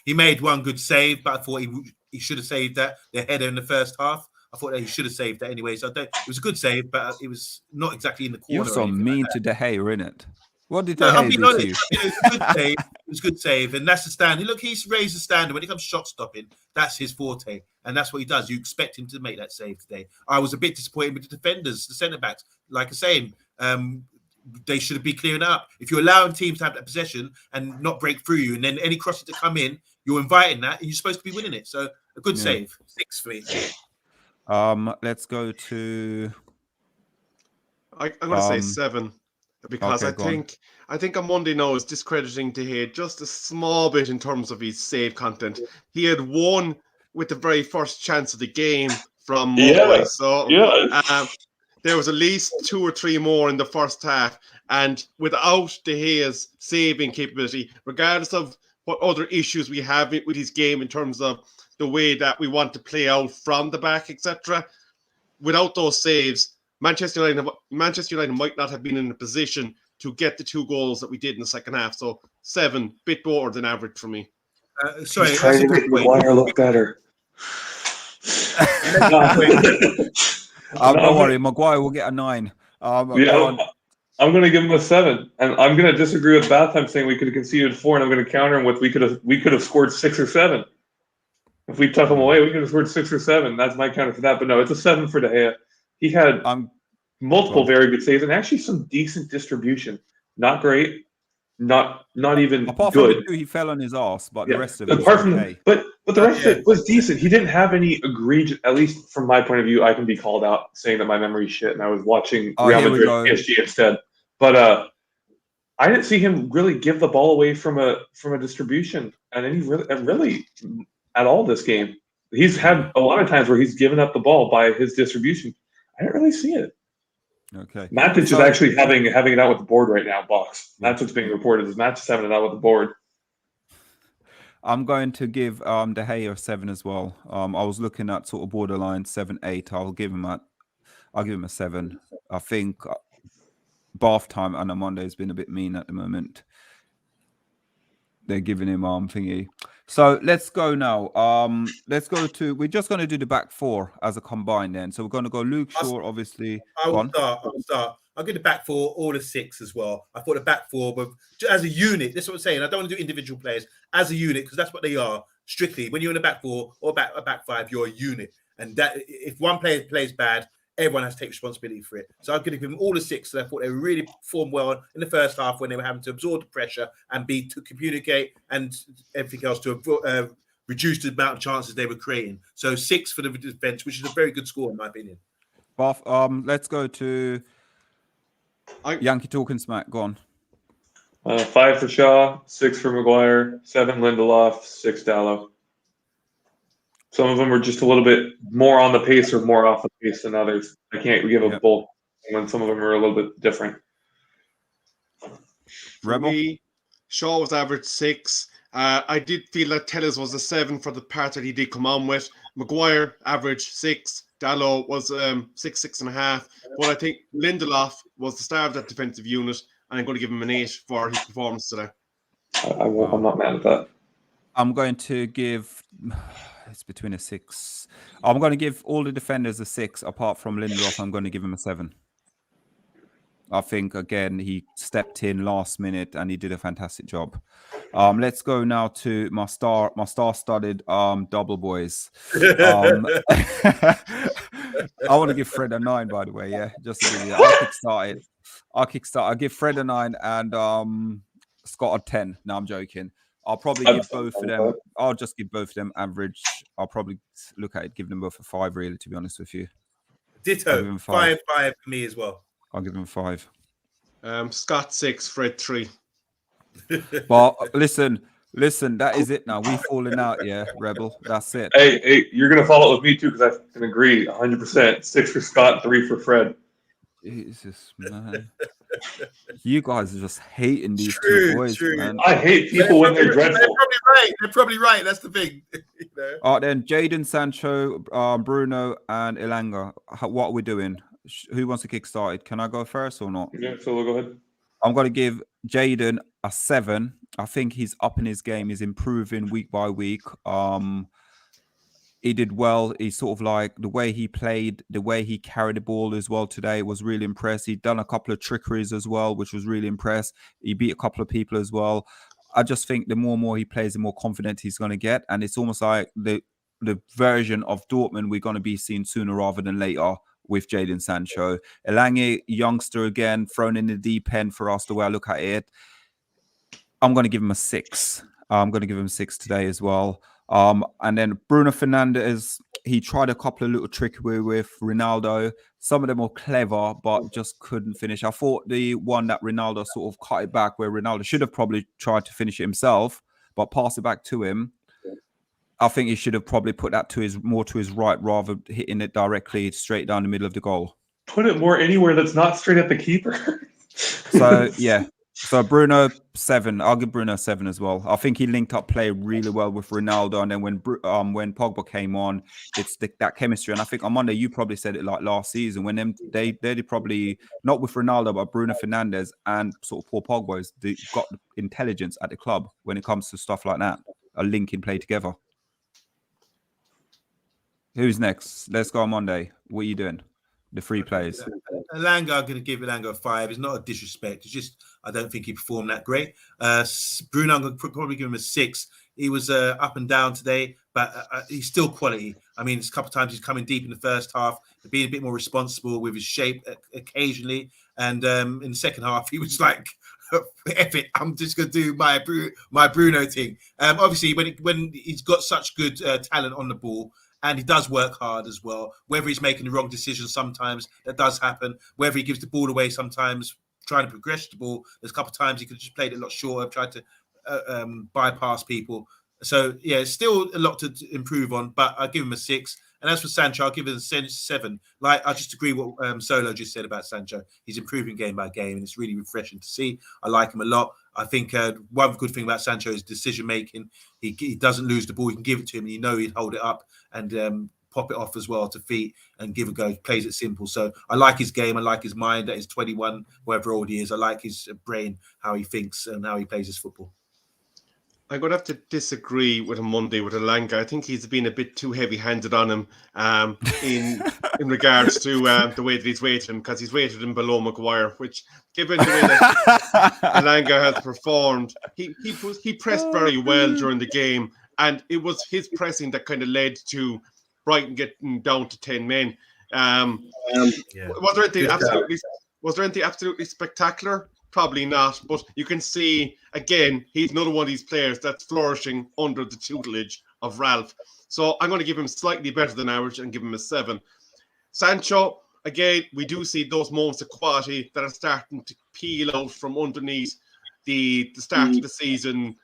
Speaker 4: He made one good save, but I thought he should have saved that, the header in the first half. I thought that he should have saved that anyway. So it was a good save, but it was not exactly in the corner.
Speaker 1: You're so mean to De Gea, innit? What did De
Speaker 4: I'm
Speaker 1: Gea
Speaker 4: being
Speaker 1: do
Speaker 4: honest.
Speaker 1: to you?
Speaker 4: It was a good save. It was a good save, and that's the standard. Look, he's raised the standard when it comes to shot stopping. That's his forte, and that's what he does. You expect him to make that save today. I was a bit disappointed with the defenders, the centre backs. Like I say, they should be clearing up. If you're allowing teams to have that possession and not break through you, and then any crosses to come in, you're inviting that, and you're supposed to be winning it. So a good save, 6 for me.
Speaker 1: Let's go to.
Speaker 2: I'm going to say 7 because
Speaker 1: okay,
Speaker 2: I think on Monday now is discrediting De Gea just a small bit in terms of his save content. He had one with the very first chance of the game from Moy, so there was at least 2 or 3 more in the first half, and without De Gea's saving capability, regardless of what other issues we have with his game in terms of the way that we want to play out from the back, etc., without those saves, Manchester United might not have been in a position to get the 2 goals that we did in the second half. So 7, bit more than average for me.
Speaker 4: Sorry,
Speaker 3: he's trying to make Maguire look better.
Speaker 1: Don't worry, Maguire will get a 9.
Speaker 3: I'm going to give him a 7, and I'm going to disagree with Batham saying we could have conceded 4, and I'm going to counter him with we could have scored 6 or 7. If we tuck him away, we could have scored 6 or 7. That's my counter for that. But no, it's a 7 for De Gea. He had multiple very good saves and actually some decent distribution. Not great, not even
Speaker 1: apart
Speaker 3: good.
Speaker 1: From the 2, he fell on his ass, but the rest of it was okay.
Speaker 3: But the rest of it was decent. He didn't have any egregious. At least from my point of view, I can be called out saying that my memory's shit, and I was watching Real Madrid PSG instead. But I didn't see him really give the ball away from a distribution, and then he really at all this game. He's had a lot of times where he's given up the ball by his distribution. I didn't really see it.
Speaker 1: Okay.
Speaker 3: Matic is actually having it out with the board right now, Box. That's what's being reported. Is Matic is having it out with the board.
Speaker 1: I'm going to give De Gea a 7 as well. I was looking at sort of borderline 7, 8. I'll give him a 7. I think bath time and Monday has been a bit mean at the moment. They're giving him thingy. So let's go now. Let's go to. We're just going to do the back 4 as a combine then. So we're going to go Luke Shaw, obviously.
Speaker 4: I will start. I'll give the back 4 all a 6 as well. I thought the back 4, but as a unit, that's what I'm saying. I don't want to do individual players as a unit because that's what they are. Strictly, when you're in a back 4 or a back 5, you're a unit. And that if one player plays bad, everyone has to take responsibility for it. So I'm going to give them all a 6. So I thought they really performed well in the first half when they were having to absorb the pressure and to communicate and everything else to reduce the amount of chances they were creating. So 6 for the defense, which is a very good score in my opinion.
Speaker 1: Buff, let's go to Yankee talking smack. Go on.
Speaker 3: 5 for Shaw, 6 for Maguire, 7 Lindelof, 6 Dallow. Some of them were just a little bit more on the pace or more off the pace than others. I can't give a bolt when some of them are a little bit different.
Speaker 2: For me, Shaw was average 6. I did feel that Tellez was a 7 for the part that he did come on with. Maguire, average 6. Dallow was 6, 6.5. But I think Lindelof was the star of that defensive unit, and I'm going to give him an 8 for his performance today.
Speaker 3: I'm not mad at that.
Speaker 1: I'm going to give... It's between a 6. I'm going to give all the defenders a 6, apart from Lindelof. I'm going to give him a 7. I think, again, he stepped in last minute and he did a fantastic job. Let's go now to my star-studded double boys. I want to give Fred a 9, by the way. Yeah, just to give you that. I'll kickstart. I'll give Fred a 9 and Scott a 10. No, I'm joking. I'll probably give both of them. I'll just give both of them average. I'll probably look at it, give them both a 5, really, to be honest with you.
Speaker 4: Ditto. 5 for me as well.
Speaker 1: I'll give them 5.
Speaker 2: Scott 6, Fred 3.
Speaker 1: Well, listen, that is it now. We've fallen out, yeah, Rebel. That's it.
Speaker 3: Hey, you're going to follow up with me too, because I can agree 100%. 6 for Scott, 3 for Fred.
Speaker 1: Jesus, man. You guys are just hating these two boys, man.
Speaker 3: I hate people when they're dreadful.
Speaker 4: They're probably right. That's the thing. You know?
Speaker 1: All right, then Jadon Sancho, Bruno, and Elanga. What are we doing? Who wants to kick started? Can I go first or not?
Speaker 3: Yeah, so we'll go ahead.
Speaker 1: I'm going to give Jadon a 7. I think he's up in his game. He's improving week by week. He did well. He sort of like the way he played, the way he carried the ball as well today was really impressed. He'd done a couple of trickeries as well, which was really impressed. He beat a couple of people as well. I just think the more and more he plays, the more confident he's going to get. And it's almost like the version of Dortmund we're going to be seeing sooner rather than later with Jadon Sancho. Elanga, youngster again, thrown in the deep end for us the way I look at it. I'm going to give him a 6. I'm going to give him 6 today as well. And then Bruno Fernandes, he tried a couple of little trickery with Ronaldo. Some of them were clever, but just couldn't finish. I thought the one that Ronaldo sort of cut it back, where Ronaldo should have probably tried to finish it himself, but pass it back to him. I think he should have probably put that more to his right, rather hitting it directly straight down the middle of the goal.
Speaker 3: Put it more anywhere that's not straight at the keeper.
Speaker 1: So, yeah. So Bruno 7. I'll give Bruno 7 as well. I think he linked up play really well with Ronaldo, and then when Pogba came on, it's that chemistry. And I think on Monday you probably said it like last season when they did probably not with Ronaldo but Bruno Fernandes and sort of Paul Pogba, they got intelligence at the club when it comes to stuff like that, a link in play together. Who's next? Let's go on Monday. What are you doing? The free plays.
Speaker 4: Elanga, I'm going to give Elanga a 5. It's not a disrespect. It's just I don't think he performed that great. Bruno, I'm going to probably give him a 6. He was up and down today, but he's still quality. I mean, it's a couple of times he's coming deep in the first half, being a bit more responsible with his shape occasionally. And in the second half, he was like, F it, I'm just going to do my Bruno thing. Obviously, when he's got such good talent on the ball, and he does work hard as well. Whether he's making the wrong decisions sometimes, that does happen. Whether he gives the ball away sometimes, trying to progress the ball. There's a couple of times he could have just played it a lot shorter, tried to bypass people. So, yeah, it's still a lot to improve on, but I'll give him a 6. And as for Sancho, I'll give him a 7. Like, I just agree with what Solo just said about Sancho. He's improving game by game, and it's really refreshing to see. I like him a lot. I think one good thing about Sancho is decision-making. He doesn't lose the ball. You can give it to him, and you know he'd hold it up and pop it off as well to feet and give a go. He plays it simple. So I like his game. I like his mind at his 21, whatever old he is. I like his brain, how he thinks and how he plays his football.
Speaker 2: I'm going to have to disagree with him Monday with Elanga. I think he's been a bit too heavy-handed on him in regards to the way that he's weighted him, because he's weighted him below Maguire, which, given the way that Elanga has performed, he pressed very well during the game, and it was his pressing that kind of led to Brighton getting down to 10 men.
Speaker 4: Yeah.
Speaker 2: Was there anything
Speaker 4: Good
Speaker 2: absolutely spectacular? Probably not. But you can see again, he's another one of these players that's flourishing under the tutelage of Ralph. So I'm going to give him slightly better than average and give him a 7. Sancho, again, we do see those moments of quality that are starting to peel out from underneath the start of the season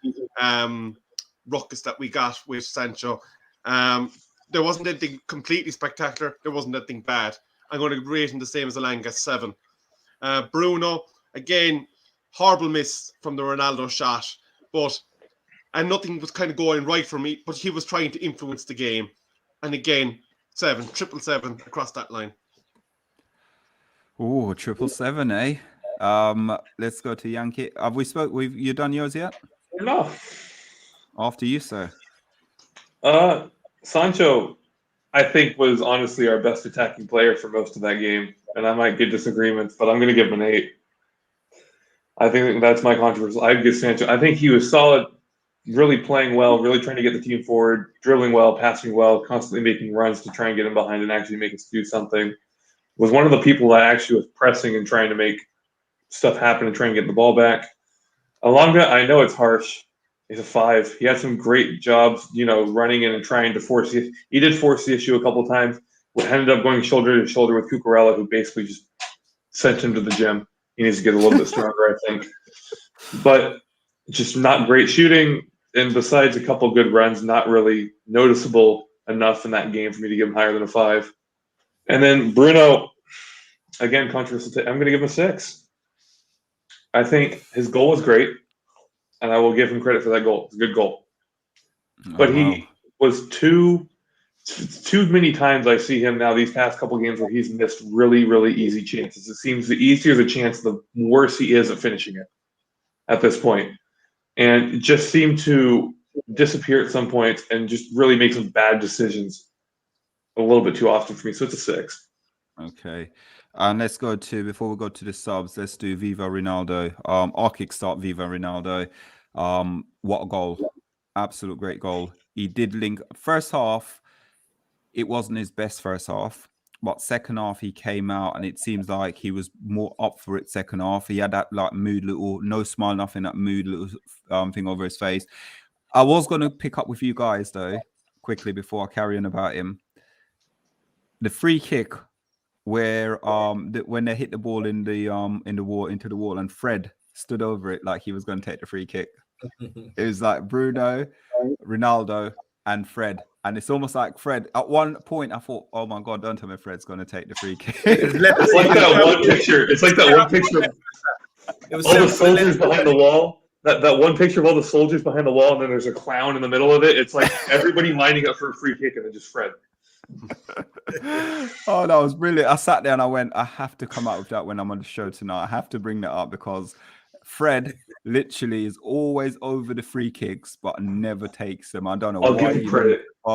Speaker 2: ruckus that we got with Sancho. There wasn't anything completely spectacular. There wasn't anything bad. I'm going to rate him the same as Alanga, 7. Bruno, again, horrible miss from the Ronaldo shot, and nothing was kind of going right for me, but he was trying to influence the game. And again, 7, 777 across that line.
Speaker 1: Oh, 777, eh? Let's go to Yankee. Have we spoke? You done yours yet?
Speaker 3: No.
Speaker 1: After you, sir.
Speaker 3: Sancho, I think, was honestly our best attacking player for most of that game. And I might get disagreements, but I'm going to give him an 8. I think that's my controversy. I'd give Sancho. I think he was solid, really playing well, really trying to get the team forward, dribbling well, passing well, constantly making runs to try and get him behind and actually make us do something. Was one of the people that actually was pressing and trying to make stuff happen and trying to get the ball back. Alanga, I know it's harsh. He's a 5. He had some great jobs, running in and trying to force it. He did force the issue a couple of times. We ended up going shoulder to shoulder with Cucurella, who basically just sent him to the gym. He needs to get a little bit stronger, I think. But just not great shooting. And besides a couple good runs, not really noticeable enough in that game for me to give him higher than a 5. And then Bruno, again, controversial. I'm going to give him a 6. I think his goal was great, and I will give him credit for that goal. It's a good goal. But he was too many times I see him now these past couple games where he's missed really, really easy chances. It seems the easier the chance, the worse he is at finishing it at this point. And it just seemed to disappear at some points and just really make some bad decisions a little bit too often for me. So it's a 6.
Speaker 1: Okay. And let's go to, before we go to the subs, let's do Viva Ronaldo. I'll kickstart Viva Ronaldo. What a goal. Absolute great goal. He did link. First half, it wasn't his best first half. But second half, he came out and it seems like he was more up for it second half. He had that like mood little, no smile, nothing, that mood little thing over his face. I was going to pick up with you guys, though, quickly before I carry on about him. The free kick where when they hit the ball in the wall, into the wall, and Fred stood over it like he was going to take the free kick. It was like Bruno, Ronaldo, and Fred. And it's almost like Fred. At one point, I thought, "Oh my God, don't tell me Fred's going to take the free kick."
Speaker 3: It's like that one picture. It's like that one picture of all the soldiers behind the wall. That one picture of all the soldiers behind the wall, and then there's a clown in the middle of it. It's like everybody lining up for a free kick, and then just Fred.
Speaker 1: Oh, that was brilliant. I sat there and I went, I have to come out with that when I'm on the show tonight. I have to bring that up because Fred literally is always over the free kicks, but never takes them. I don't know.
Speaker 3: I'll give him credit. He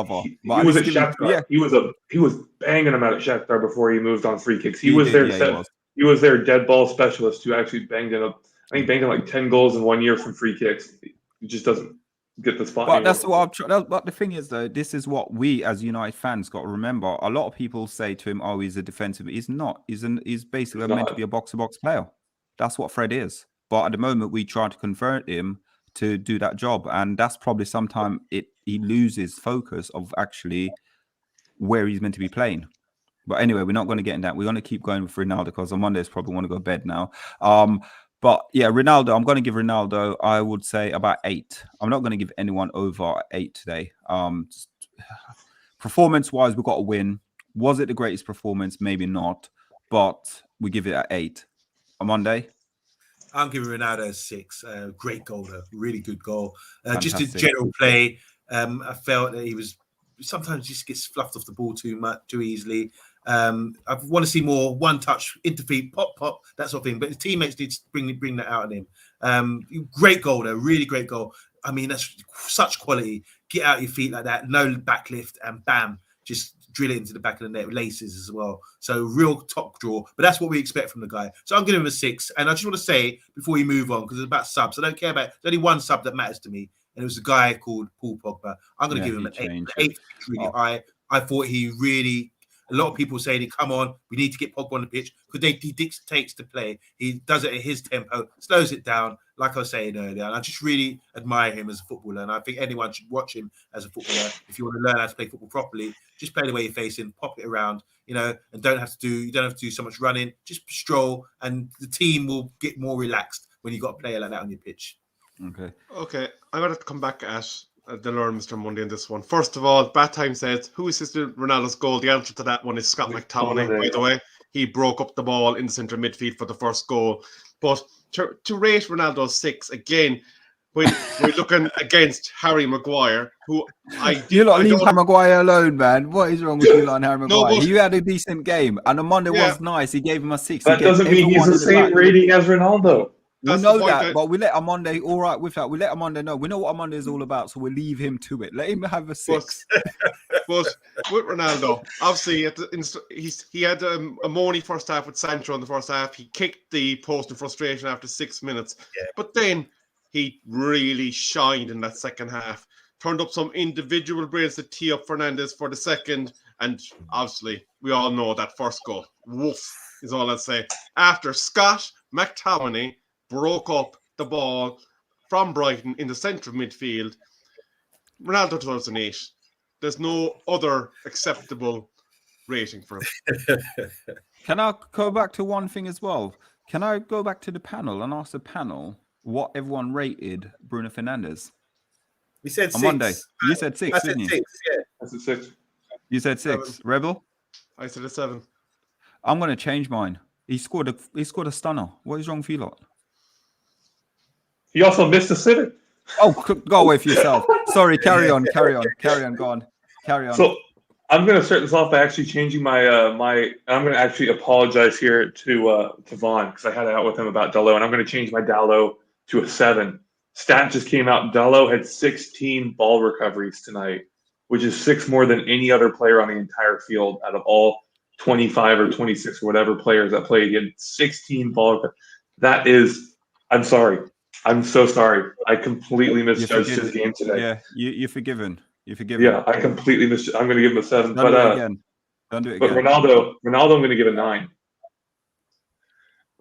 Speaker 3: was at Shakhtar. Yeah. He was banging them out at Shakhtar before he moved on free kicks. He was their dead ball specialist who actually banged in like 10 goals in 1 year from free kicks. He just doesn't get the spot.
Speaker 1: But that's what I'm trying. But the thing is, though, this is what we as United fans got to remember. A lot of people say to him, "Oh, he's a defensive." He's not. He's basically meant to be a box-to-box player. That's what Fred is. But at the moment, we try to convert him to do that job, and that's probably sometimes he loses focus of actually where he's meant to be playing. But anyway, we're not going to get in that. We're going to keep going with Ronaldo because on Mondays probably want to go to bed now. But yeah, Ronaldo, I'm going to give Ronaldo, I would say about 8. I'm not going to give anyone over 8 today. Performance-wise, we got a win. Was it the greatest performance? Maybe not. But we give it an 8. On Monday?
Speaker 4: I'm giving Ronaldo a 6. Great goal, though. Really good goal. Just in general play, I felt that he was sometimes just gets fluffed off the ball too easily. I want to see more one touch, interfeet, pop, that sort of thing. But his teammates did bring that out of him. Great goal, though. Really great goal. I mean, that's such quality. Get out your feet like that, no backlift, and bam, just drill it into the back of the net with laces as well. So real top draw. But that's what we expect from the guy. So I'm giving him a 6. And I just want to say before you move on, because it's about subs, I don't care about. There's only one sub that matters to me, and it was a guy called Paul Pogba. I'm going to give him an 8. 8 is really high. I thought he really. A lot of people saying, "Come on, we need to get Pogba on the pitch," because he dictates the play. He does it at his tempo, slows it down. Like I was saying earlier, and I just really admire him as a footballer, and I think anyone should watch him as a footballer. If you want to learn how to play football properly, just play the way you're facing, pop it around, and you don't have to do so much running. Just stroll, and the team will get more relaxed when you've got a player like that on your pitch.
Speaker 2: Okay. I'm going to come back at the Lord Mr. Monday on this one. First of all, Bat Time says, who assisted Ronaldo's goal? The answer to that one is Scott McTominay, by the way. He broke up the ball in the centre midfield for the first goal. But to rate Ronaldo's 6, again, when we're looking against Harry Maguire, who
Speaker 1: you lot leave Harry Maguire alone, man. What is wrong with you lot and Harry Maguire? He had a decent game, and on Monday was nice. He gave him a 6.
Speaker 3: That doesn't mean he's the same rating as Ronaldo.
Speaker 1: We know that, but we let Amonde, all right with that. We let Amonde know. We know what Amonde is all about, so we leave him to it. Let him have a 6.
Speaker 2: But with Ronaldo, obviously, he had a moany first half with Sancho in the first half. He kicked the post in frustration after 6 minutes. Yeah. But then he really shined in that second half. Turned up some individual brilliance to tee up Fernandes for the second. And obviously, we all know that first goal. Woof, is all I'd say. After Scott McTominay broke up the ball from Brighton in the centre of midfield, Ronaldo deserves an 8. There's no other acceptable rating for him.
Speaker 1: Can I go back to one thing as well? Can I go back to the panel and ask the panel what everyone rated Bruno Fernandes?
Speaker 4: We said 6.
Speaker 1: On Monday. You said 6, didn't you?
Speaker 4: 6, yeah.
Speaker 3: I said 6.
Speaker 1: You said 6. Rebel?
Speaker 2: I said a 7.
Speaker 1: I'm going to change mine. He scored a stunner. What is wrong with you lot?
Speaker 3: He also missed a sitter.
Speaker 1: Oh, go away for yourself. Sorry, carry on. Go on. Carry on.
Speaker 3: So I'm going to start this off by actually changing my I'm going to actually apologize here to Vaughn, because I had it out with him about Dalot, and I'm going to change my Dalot to a 7. Stat just came out. Dalot had 16 ball recoveries tonight, which is 6 more than any other player on the entire field out of all 25 or 26 or whatever players that played. He had 16 ball. That is, I'm sorry. I'm so sorry. I completely misjudged his game today.
Speaker 1: Yeah, you're forgiven. You're forgiven.
Speaker 3: Yeah, I completely misjudged. I'm going to give him a 7.
Speaker 1: Don't do it again. Don't do it again.
Speaker 3: But Ronaldo, I'm going to give a 9.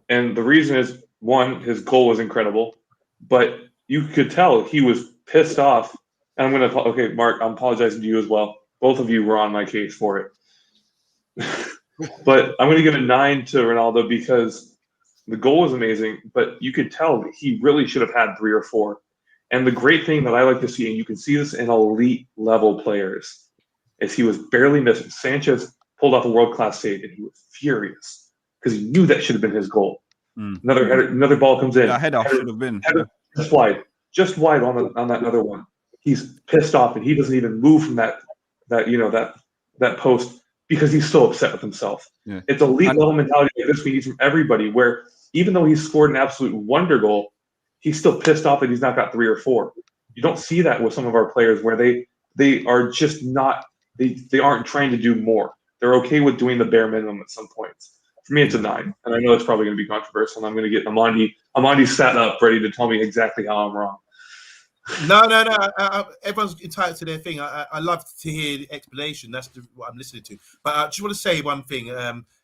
Speaker 3: And the reason is, one, his goal was incredible, but you could tell he was pissed off. And I'm going to, okay, Mark, I'm apologizing to you as well. Both of you were on my case for it. But I'm going to give a 9 to Ronaldo because the goal was amazing, but you could tell he really should have had 3 or 4. And the great thing that I like to see, and you can see this in elite level players, is he was barely missing. Sanchez pulled off a world-class save, and he was furious because he knew that should have been his goal. Another ball comes in.
Speaker 1: That header should have been
Speaker 3: just wide on that other one. He's pissed off, and he doesn't even move from that post because he's so upset with himself.
Speaker 1: Yeah.
Speaker 3: It's elite level mentality like this we need from everybody, where even though he's scored an absolute wonder goal, he's still pissed off that he's not got 3 or 4. You don't see that with some of our players, where they are just not, they aren't trying to do more. They're okay with doing the bare minimum at some points. For me, it's a 9, and I know it's probably going to be controversial. And I'm going to get Amondi sat up, ready to tell me exactly how I'm wrong.
Speaker 4: No. Everyone's entitled to their thing. I love to hear the explanation. That's what I'm listening to. But I just want to say one thing.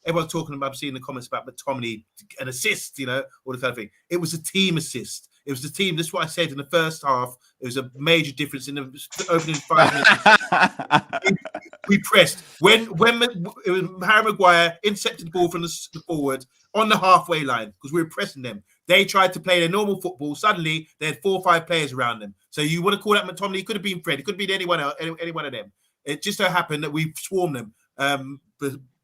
Speaker 4: Everyone's talking about, I'm seeing the comments about McTominay, an assist, all the kind of thing. It was a team assist. It was the team. That's what I said in the first half. It was a major difference in the opening 5 minutes. We pressed. When it was Harry Maguire intercepted the ball from the forward on the halfway line because we were pressing them. They tried to play their normal football. Suddenly, they had 4 or 5 players around them. So you want to call that McTominay? It could have been Fred. It could have been anyone else, any one of them. It just so happened that we swarmed them.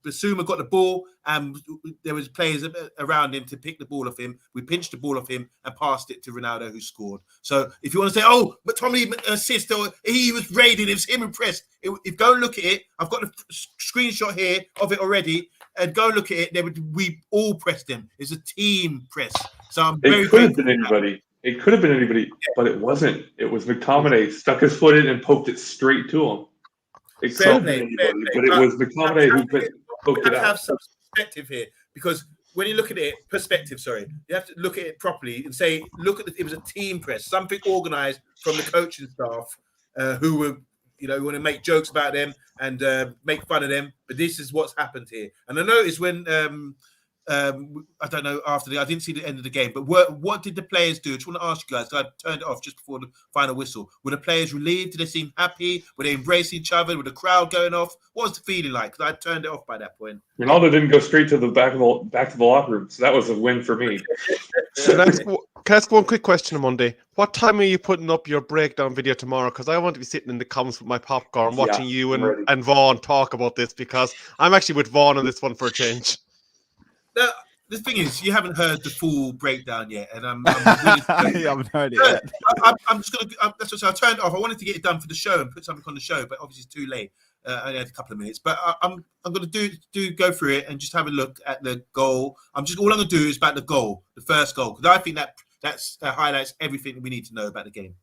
Speaker 4: Basuma got the ball, and there was players around him to pick the ball off him. We pinched the ball off him and passed it to Ronaldo, who scored. So if you want to say, oh, McTominay assist, or he was raiding, it was him impressed. If go and look at it, I've got the screenshot here of it already, and go look at it. We all pressed him. It's a team press. So I'm very.
Speaker 3: It could have been anybody. It could have been anybody, but it wasn't. It was McTominay stuck his foot in and poked it straight to him. It could have been anybody, but it was McTominay who poked it out. Have some
Speaker 4: perspective here, because when you look at it, you have to look at it properly and say, it was a team press, something organised from the coaching staff who were, want to make jokes about them and make fun of them. But this is what's happened here. And I noticed when I don't know I didn't see the end of the game, but what did the players do? I just want to ask you guys. I turned it off just before the final whistle. Were the players relieved? Did they seem happy? Were they embracing each other? Were the crowd going off? What was the feeling like? Because I turned it off by that point.
Speaker 3: Ronaldo didn't go straight to the back to the locker room, so that was a win for me.
Speaker 2: Can I ask one quick question on Monday? What time are you putting up your breakdown video tomorrow? Because I want to be sitting in the comments with my popcorn, watching you and Vaughn talk about this, because I'm actually with Vaughn on this one for a change.
Speaker 4: The thing is, you haven't heard the full breakdown yet, and I'm willing to
Speaker 1: You haven't heard it yet.
Speaker 4: I'm just gonna. That's what I turned it off. I wanted to get it done for the show and put something on the show, but obviously it's too late. I only had a couple of minutes, but I'm gonna go through it and just have a look at the goal. All I'm gonna do is about the goal, the first goal, because I think that's highlights everything that we need to know about the game.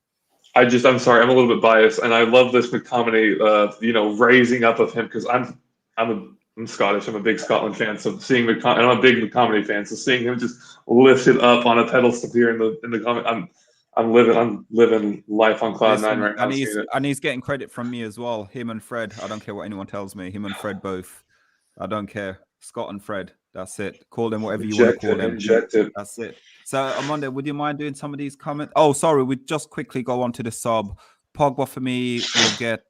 Speaker 3: I'm sorry, I'm a little bit biased, and I love this McTominay, raising up of him, because I'm Scottish. I'm a big Scotland fan, so seeing McTominay, and I'm a big McTominay fan, so seeing him just lifted up on a pedestal here in the comment, I'm living life on cloud nine right now.
Speaker 1: And he's getting credit from me as well. Him and Fred. I don't care what anyone tells me. Him and Fred both. I don't care. Scott and Fred. That's it. Call them whatever you want to call them. That's it. So Amanda, would you mind doing some of these comments? Oh, sorry. We just quickly go on to the sub. Pogba for me will get.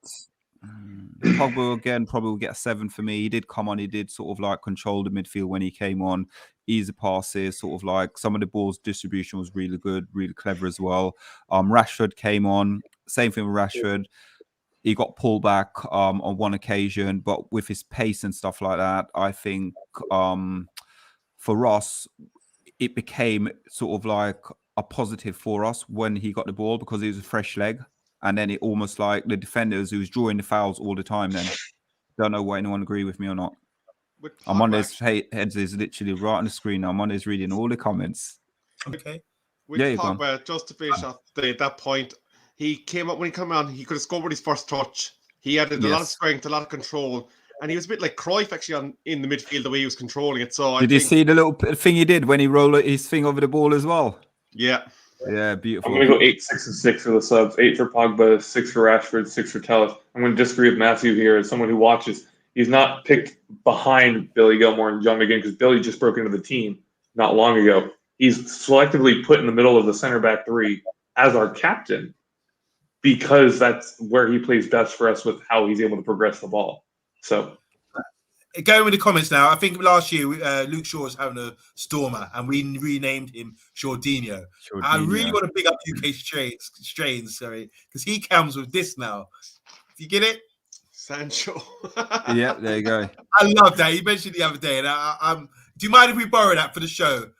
Speaker 1: Pogba again probably will get a 7 for me. He did come on. He did sort of like control the midfield when he came on. Easy passes, sort of like some of the balls distribution was really good, really clever as well. Rashford came on. Same thing with Rashford. He got pulled back on one occasion, but with his pace and stuff like that, I think for Ross, it became sort of like a positive for us when he got the ball, because he was a fresh leg. And then it almost like the defenders who was drawing the fouls all the time then. Don't know what anyone agree with me or not. Amonde's heads is literally right on the screen now. Amonde's reading all the comments.
Speaker 4: Okay.
Speaker 2: With Pogba, just to finish off that point, he came up when he came on, he could have scored with his first touch. He added a lot of strength, a lot of control. And he was a bit like Cruyff actually in the midfield, the way he was controlling it. So
Speaker 1: Did you see the little thing he did when he rolled his thing over the ball as well?
Speaker 2: Yeah.
Speaker 1: Yeah, beautiful.
Speaker 3: I'm going to go 8, 6, and 6 for the subs. 8 for Pogba, 6 for Rashford, 6 for Tellez. I'm going to disagree with Matthew here. As someone who watches, he's not picked behind Billy Gilmore and John McGinn, because Billy just broke into the team not long ago. He's selectively put in the middle of the center back 3 as our captain, because that's where he plays best for us with how he's able to progress the ball. So,
Speaker 4: going with the comments now, I think last year Luke Shaw was having a stormer, and we renamed him Shawdinho. I really want to pick up UK strains, because he comes with this now. Do you get it?
Speaker 2: Sancho.
Speaker 1: Yeah, there you go.
Speaker 4: I love that. He mentioned the other day, and do you mind if we borrow that for the show?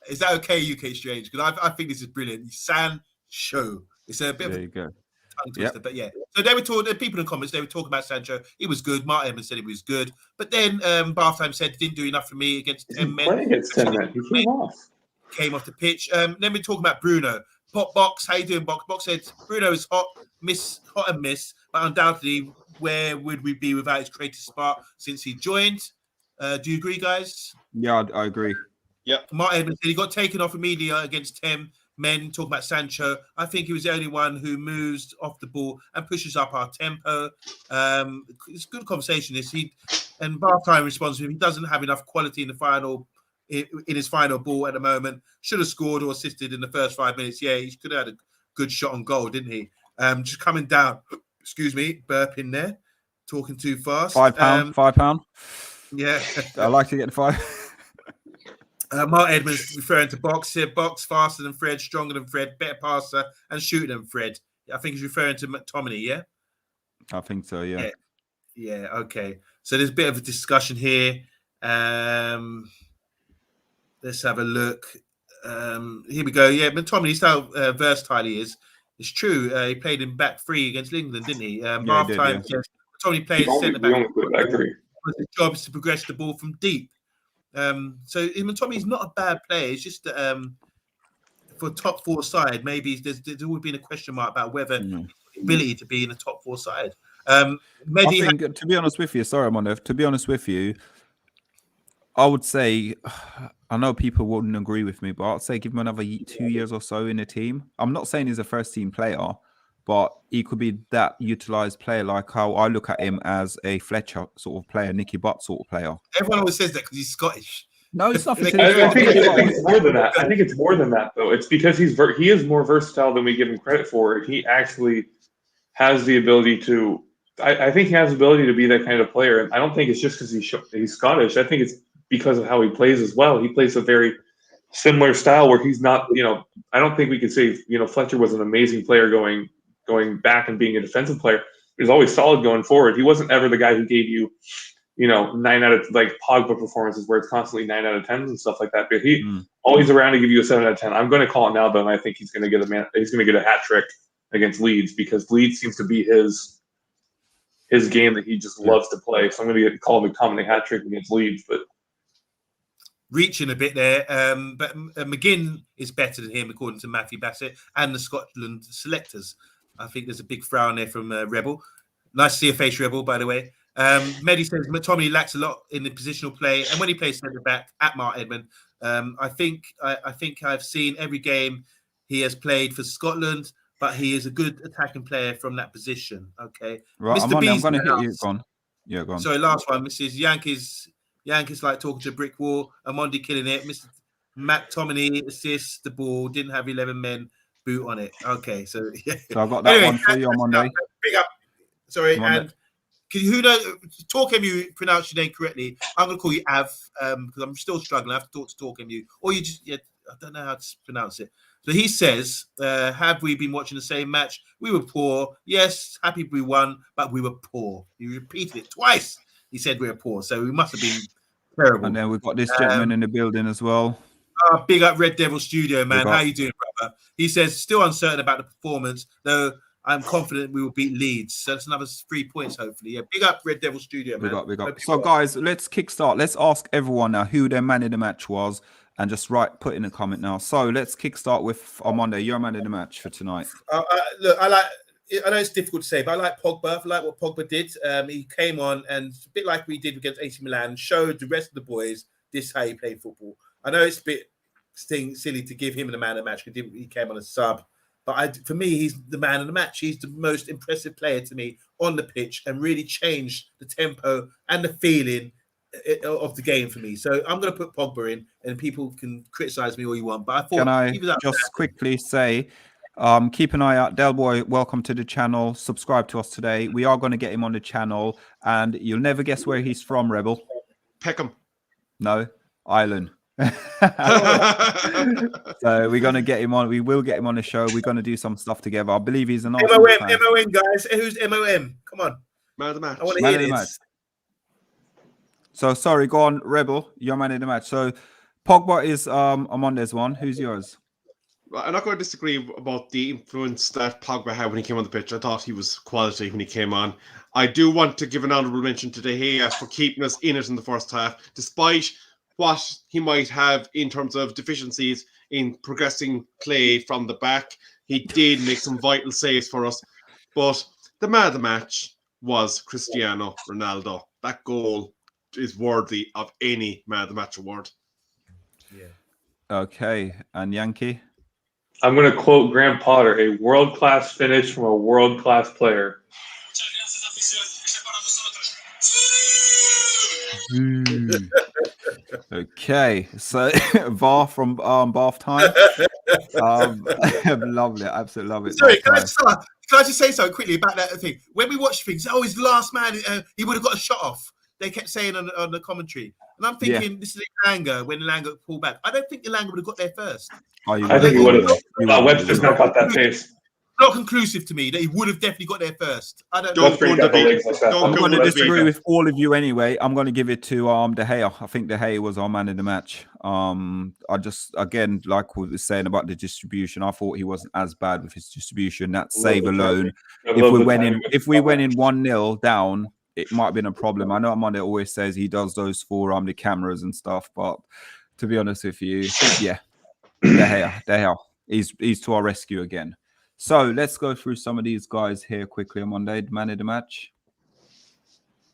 Speaker 4: Is that okay, UK Strange? Because I think this is brilliant. Sancho. It's a bit of a tongue twister, but yeah. So they were talking. People in the comments, they were talking about Sancho. He was good. Mark Evans said he was good, but then Bartime said he didn't do enough for me against 10 men.
Speaker 3: Playing against 10 men, he
Speaker 4: came off the pitch. Then we're talking about Bruno. Pop Box, how you doing, Box? Box said Bruno is hot and miss, but undoubtedly, where would we be without his creative spark since he joined? Do you agree, guys?
Speaker 1: Yeah, I agree.
Speaker 2: Yeah.
Speaker 4: Mark Edmonds said he got taken off immediately against 10 men. Talking about Sancho, I think he was the only one who moves off the ball and pushes up our tempo. It's a good conversation. And Bartime responds to him. He doesn't have enough quality in his final ball at the moment. Should have scored or assisted in the first 5 minutes. Yeah, he could have had a good shot on goal, didn't he? Just coming down. Excuse me, burping there. Talking too fast.
Speaker 1: £5.
Speaker 4: Yeah,
Speaker 1: I like to get the 5.
Speaker 4: Mark Edmonds referring to Box here. Box faster than Fred, stronger than Fred, better passer, and shooter than Fred. I think he's referring to McTominay, yeah?
Speaker 1: I think so, yeah.
Speaker 4: Yeah, okay. So there's a bit of a discussion here. Let's have a look. Here we go. Yeah, McTominay's how versatile he is. It's true. He played in back 3 against England, didn't he? McTominay played centre back. His job is to progress the ball from deep. So Tommy's not a bad player. It's just for top 4 side, maybe there's always been a question mark about whether ability to be in the top 4 side.
Speaker 1: I think, to be honest with you, sorry, Amanda, to be honest with you, I would say, I know people wouldn't agree with me, but I'd say give him another 2 years or so in the team. I'm not saying he's a first team player, but he could be that utilized player, like how I look at him as a Fletcher sort of player, Nicky Butt sort of player.
Speaker 4: Everyone always says that because he's Scottish.
Speaker 1: No, it's nothing to do
Speaker 3: I
Speaker 1: with
Speaker 3: think
Speaker 1: Scottish.
Speaker 3: it's more than that. I think it's more than that, though. It's because he is more versatile than we give him credit for. He actually has the ability to. I think he has the ability to be that kind of player, and I don't think it's just because he's Scottish. I think it's because of how he plays as well. He plays a very similar style where he's not. I don't think we could say Fletcher was an amazing player going back and being a defensive player. He was always solid going forward. He wasn't ever the guy who gave you 9 out of like Pogba performances where it's constantly 9 out of 10s and stuff like that. But he always around to give you a 7 out of 10. I'm going to call it now, though, and I think he's going to get a hat trick against Leeds because Leeds seems to be his game that he just loves to play. So I'm going to call him a comedy hat trick against Leeds. But
Speaker 4: reaching a bit there, but McGinn is better than him according to Matthew Bassett and the Scotland selectors. I think there's a big frown there from Rebel. Nice to see a face, Rebel, by the way. Mehdi says McTominay lacks a lot in the positional play, and when he plays centre back at Mark Edmund, I think I've seen every game he has played for Scotland, but he is a good attacking player from that position. Okay,
Speaker 1: Right, I'm going to hit you. Go on. Yeah, go on.
Speaker 4: Sorry, last one. Mrs. Yankees like talking to a brick wall. Amondi killing it. Mr. McTominay assists the ball. Didn't have 11 men boot on it. Okay, so yeah.
Speaker 1: So I've got that one for you on Monday.
Speaker 4: Big up. Sorry, and who knows? TalkMU pronounce your name correctly. I'm going to call you Av because I'm still struggling. I have to talk to TalkMU, or you just I don't know how to pronounce it. So he says, have we been watching the same match? We were poor. Yes, happy we won, but we were poor. He repeated it twice. He said we were poor, so we must have been terrible.
Speaker 1: And then we've got this gentleman in the building as well.
Speaker 4: Big up Red Devil Studio, man. How you doing, brother? He says, still uncertain about the performance, though I'm confident we will beat Leeds. So that's another 3 points, hopefully. Yeah, big up Red Devil Studio, man.
Speaker 1: Big up. So, guys, let's kickstart. Let's ask everyone now who their man of the match was and just put in a comment now. So let's kickstart with Monday. Your man of the match for tonight.
Speaker 4: Look, I know it's difficult to say, but I like Pogba. I like what Pogba did. He came on and a bit like we did against AC Milan, showed the rest of the boys this is how you play football. I know it's a bit silly to give him the man of the match because he came on a sub. But for me, he's the man of the match. He's the most impressive player to me on the pitch and really changed the tempo and the feeling of the game for me. So I'm going to put Pogba in, and people can criticize me all you want. But I thought,
Speaker 1: can I just quickly say, keep an eye out. Del Boy, welcome to the channel. Subscribe to us today. We are going to get him on the channel, and you'll never guess where he's from, Rebel.
Speaker 2: Peckham.
Speaker 1: No, Ireland. So we're going to get him on. We will get him on the show. We're going to do some stuff together. I believe he's an Arsenal fan.
Speaker 4: MOM, guys. Who's MOM? Come on.
Speaker 2: Man of the match.
Speaker 4: I want to hear this.
Speaker 1: So sorry, go on, Rebel. Your man of the match. So Pogba is Amonde's one. Who's yours?
Speaker 2: I'm not going to disagree about the influence that Pogba had when he came on the pitch. I thought he was quality when he came on. I do want to give an honourable mention to De Gea for keeping us in it in the first half, despite what he might have in terms of deficiencies in progressing play from the back. He did make some vital saves for us. But the man of the match was Cristiano Ronaldo. That goal is worthy of any man of the match award.
Speaker 4: Yeah.
Speaker 1: Okay. And Yankee?
Speaker 3: I'm going to quote Graham Potter, a world-class finish from a world-class player.
Speaker 1: Okay, so VAR from Bath time. Lovely, absolutely love it.
Speaker 4: Sorry, can I just say something quickly about that thing? When we watch things, his last man, he would have got a shot off. They kept saying on the commentary, and I'm thinking this is Elanga when Elanga pulled back. I don't think Elanga would have got there first.
Speaker 3: I think he would have. Webster's not got that pace.
Speaker 4: Not conclusive to me that he would have definitely got there first. I don't
Speaker 2: know.
Speaker 1: I'm going to disagree with all of you anyway. I'm going to give it to De Gea. I think De Gea was our man in the match. I just, again, like we were saying about the distribution, I thought he wasn't as bad with his distribution. That save alone. If we went in 1-0 down, it might have been a problem. I know Amanda always says he does those for the cameras and stuff, but to be honest with you, yeah, De Gea. He's to our rescue again. So let's go through some of these guys here quickly on Monday. Man of the match.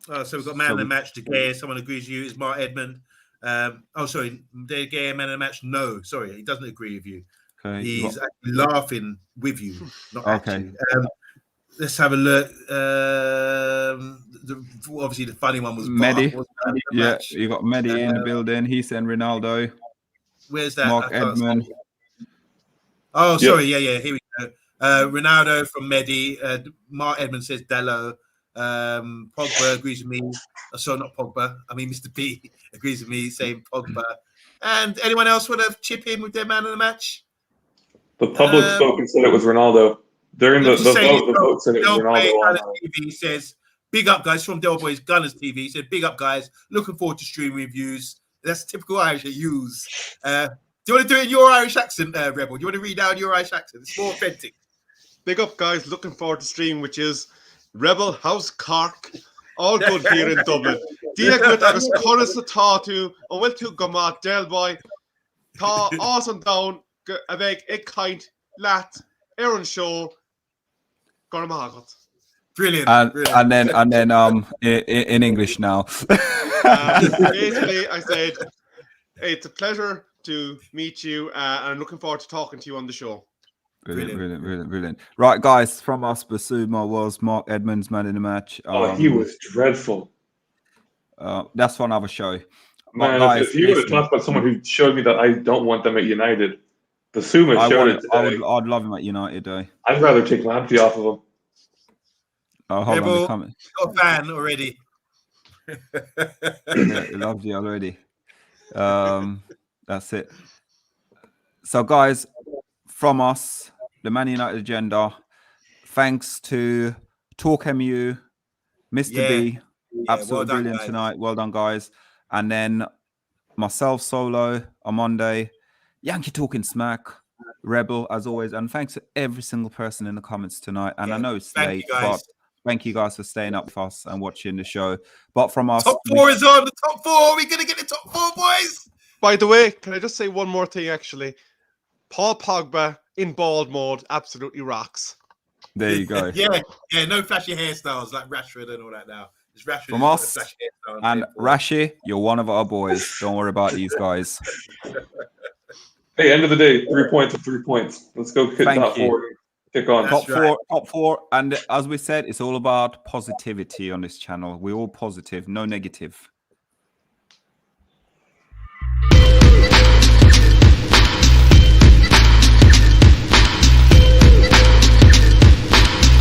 Speaker 4: So we've got man of the match, De Gea. Someone agrees with you. It's Mark Edmund. Sorry, De Gea, man of the match. No, sorry, he doesn't agree with you. Okay, he's actually laughing with you. Not actually. Let's have a look. Obviously, the funny one was
Speaker 1: Mehdi.
Speaker 4: Bar, wasn't it? The
Speaker 1: Yeah,
Speaker 4: match.
Speaker 1: you got Mehdi in the building. He's saying Ronaldo.
Speaker 4: Where's that?
Speaker 1: Mark
Speaker 4: I can't
Speaker 1: Edmund.
Speaker 4: see. Oh,
Speaker 3: Yep.
Speaker 4: sorry. Yeah. Here we go. Ronaldo from Mehdi. Mark Edmund says Dello. Pogba agrees with me. Oh, sorry, not Pogba. I mean, Mr. B agrees with me saying Pogba. And anyone else want to chip in with their man of the match?
Speaker 3: The public spoke and said it was Ronaldo. During the vote said it was
Speaker 4: Del
Speaker 3: Ronaldo.
Speaker 4: Boy
Speaker 3: online.
Speaker 4: Gunners TV says, big up, guys, from Del Boy's Gunners TV. He said, big up, guys. Looking forward to stream reviews. That's typical Irish they use. Do you want to do it in your Irish accent, Rebel? Do you want to read out your Irish accent? It's more authentic.
Speaker 2: Big up, guys. Looking forward to stream, which is Rebel House Cork. All good here in Dublin. Diagwit agus Conas Tatu, and well to Gamat, Del Boy, Ta, awesome down, a big, a kind, lat, Aaron Show, Gormagot.
Speaker 4: Brilliant.
Speaker 1: And then in English now.
Speaker 2: Basically, I said, it's a pleasure to meet you, and I'm looking forward to talking to you on the show.
Speaker 1: Brilliant. Right, guys, from us, Basuma was Mark Edmonds, man in the match.
Speaker 3: He was dreadful.
Speaker 1: That's for another show.
Speaker 3: Man,
Speaker 1: guys,
Speaker 3: if you would have talked about someone who showed me that I don't want them at United, Basuma showed it today.
Speaker 1: I'd love him at United, though.
Speaker 3: I'd rather take Lamptey off of him.
Speaker 1: Oh, hold
Speaker 4: Rebel,
Speaker 1: on, comment.
Speaker 4: you're a fan already.
Speaker 1: Yeah, he loves you already. That's it. So, guys, from us, the Man United agenda. Thanks to TalkMU, Mr. B, absolutely brilliant tonight. Well done, guys. And then myself, Solo, OMONDI, Yankee talking smack, Rebel, as always. And thanks to every single person in the comments tonight. And I know it's late, but thank you guys for staying up for us and watching the show. But from us,
Speaker 4: top four is on. The top four. We're gonna get the top four, boys.
Speaker 2: By the way, can I just say one more thing? Actually, Paul Pogba in bald mode absolutely rocks.
Speaker 1: There you go.
Speaker 4: Yeah. No flashy hairstyles like Rashford and all that now. It's Rashford
Speaker 1: from us and Rashi, you're one of our boys. Don't worry about these guys.
Speaker 3: Hey, end of the day, 3 points of 3 points. Let's go kick top four. Kick on.
Speaker 1: Top four. And as we said, it's all about positivity on this channel. We're all positive, no negative.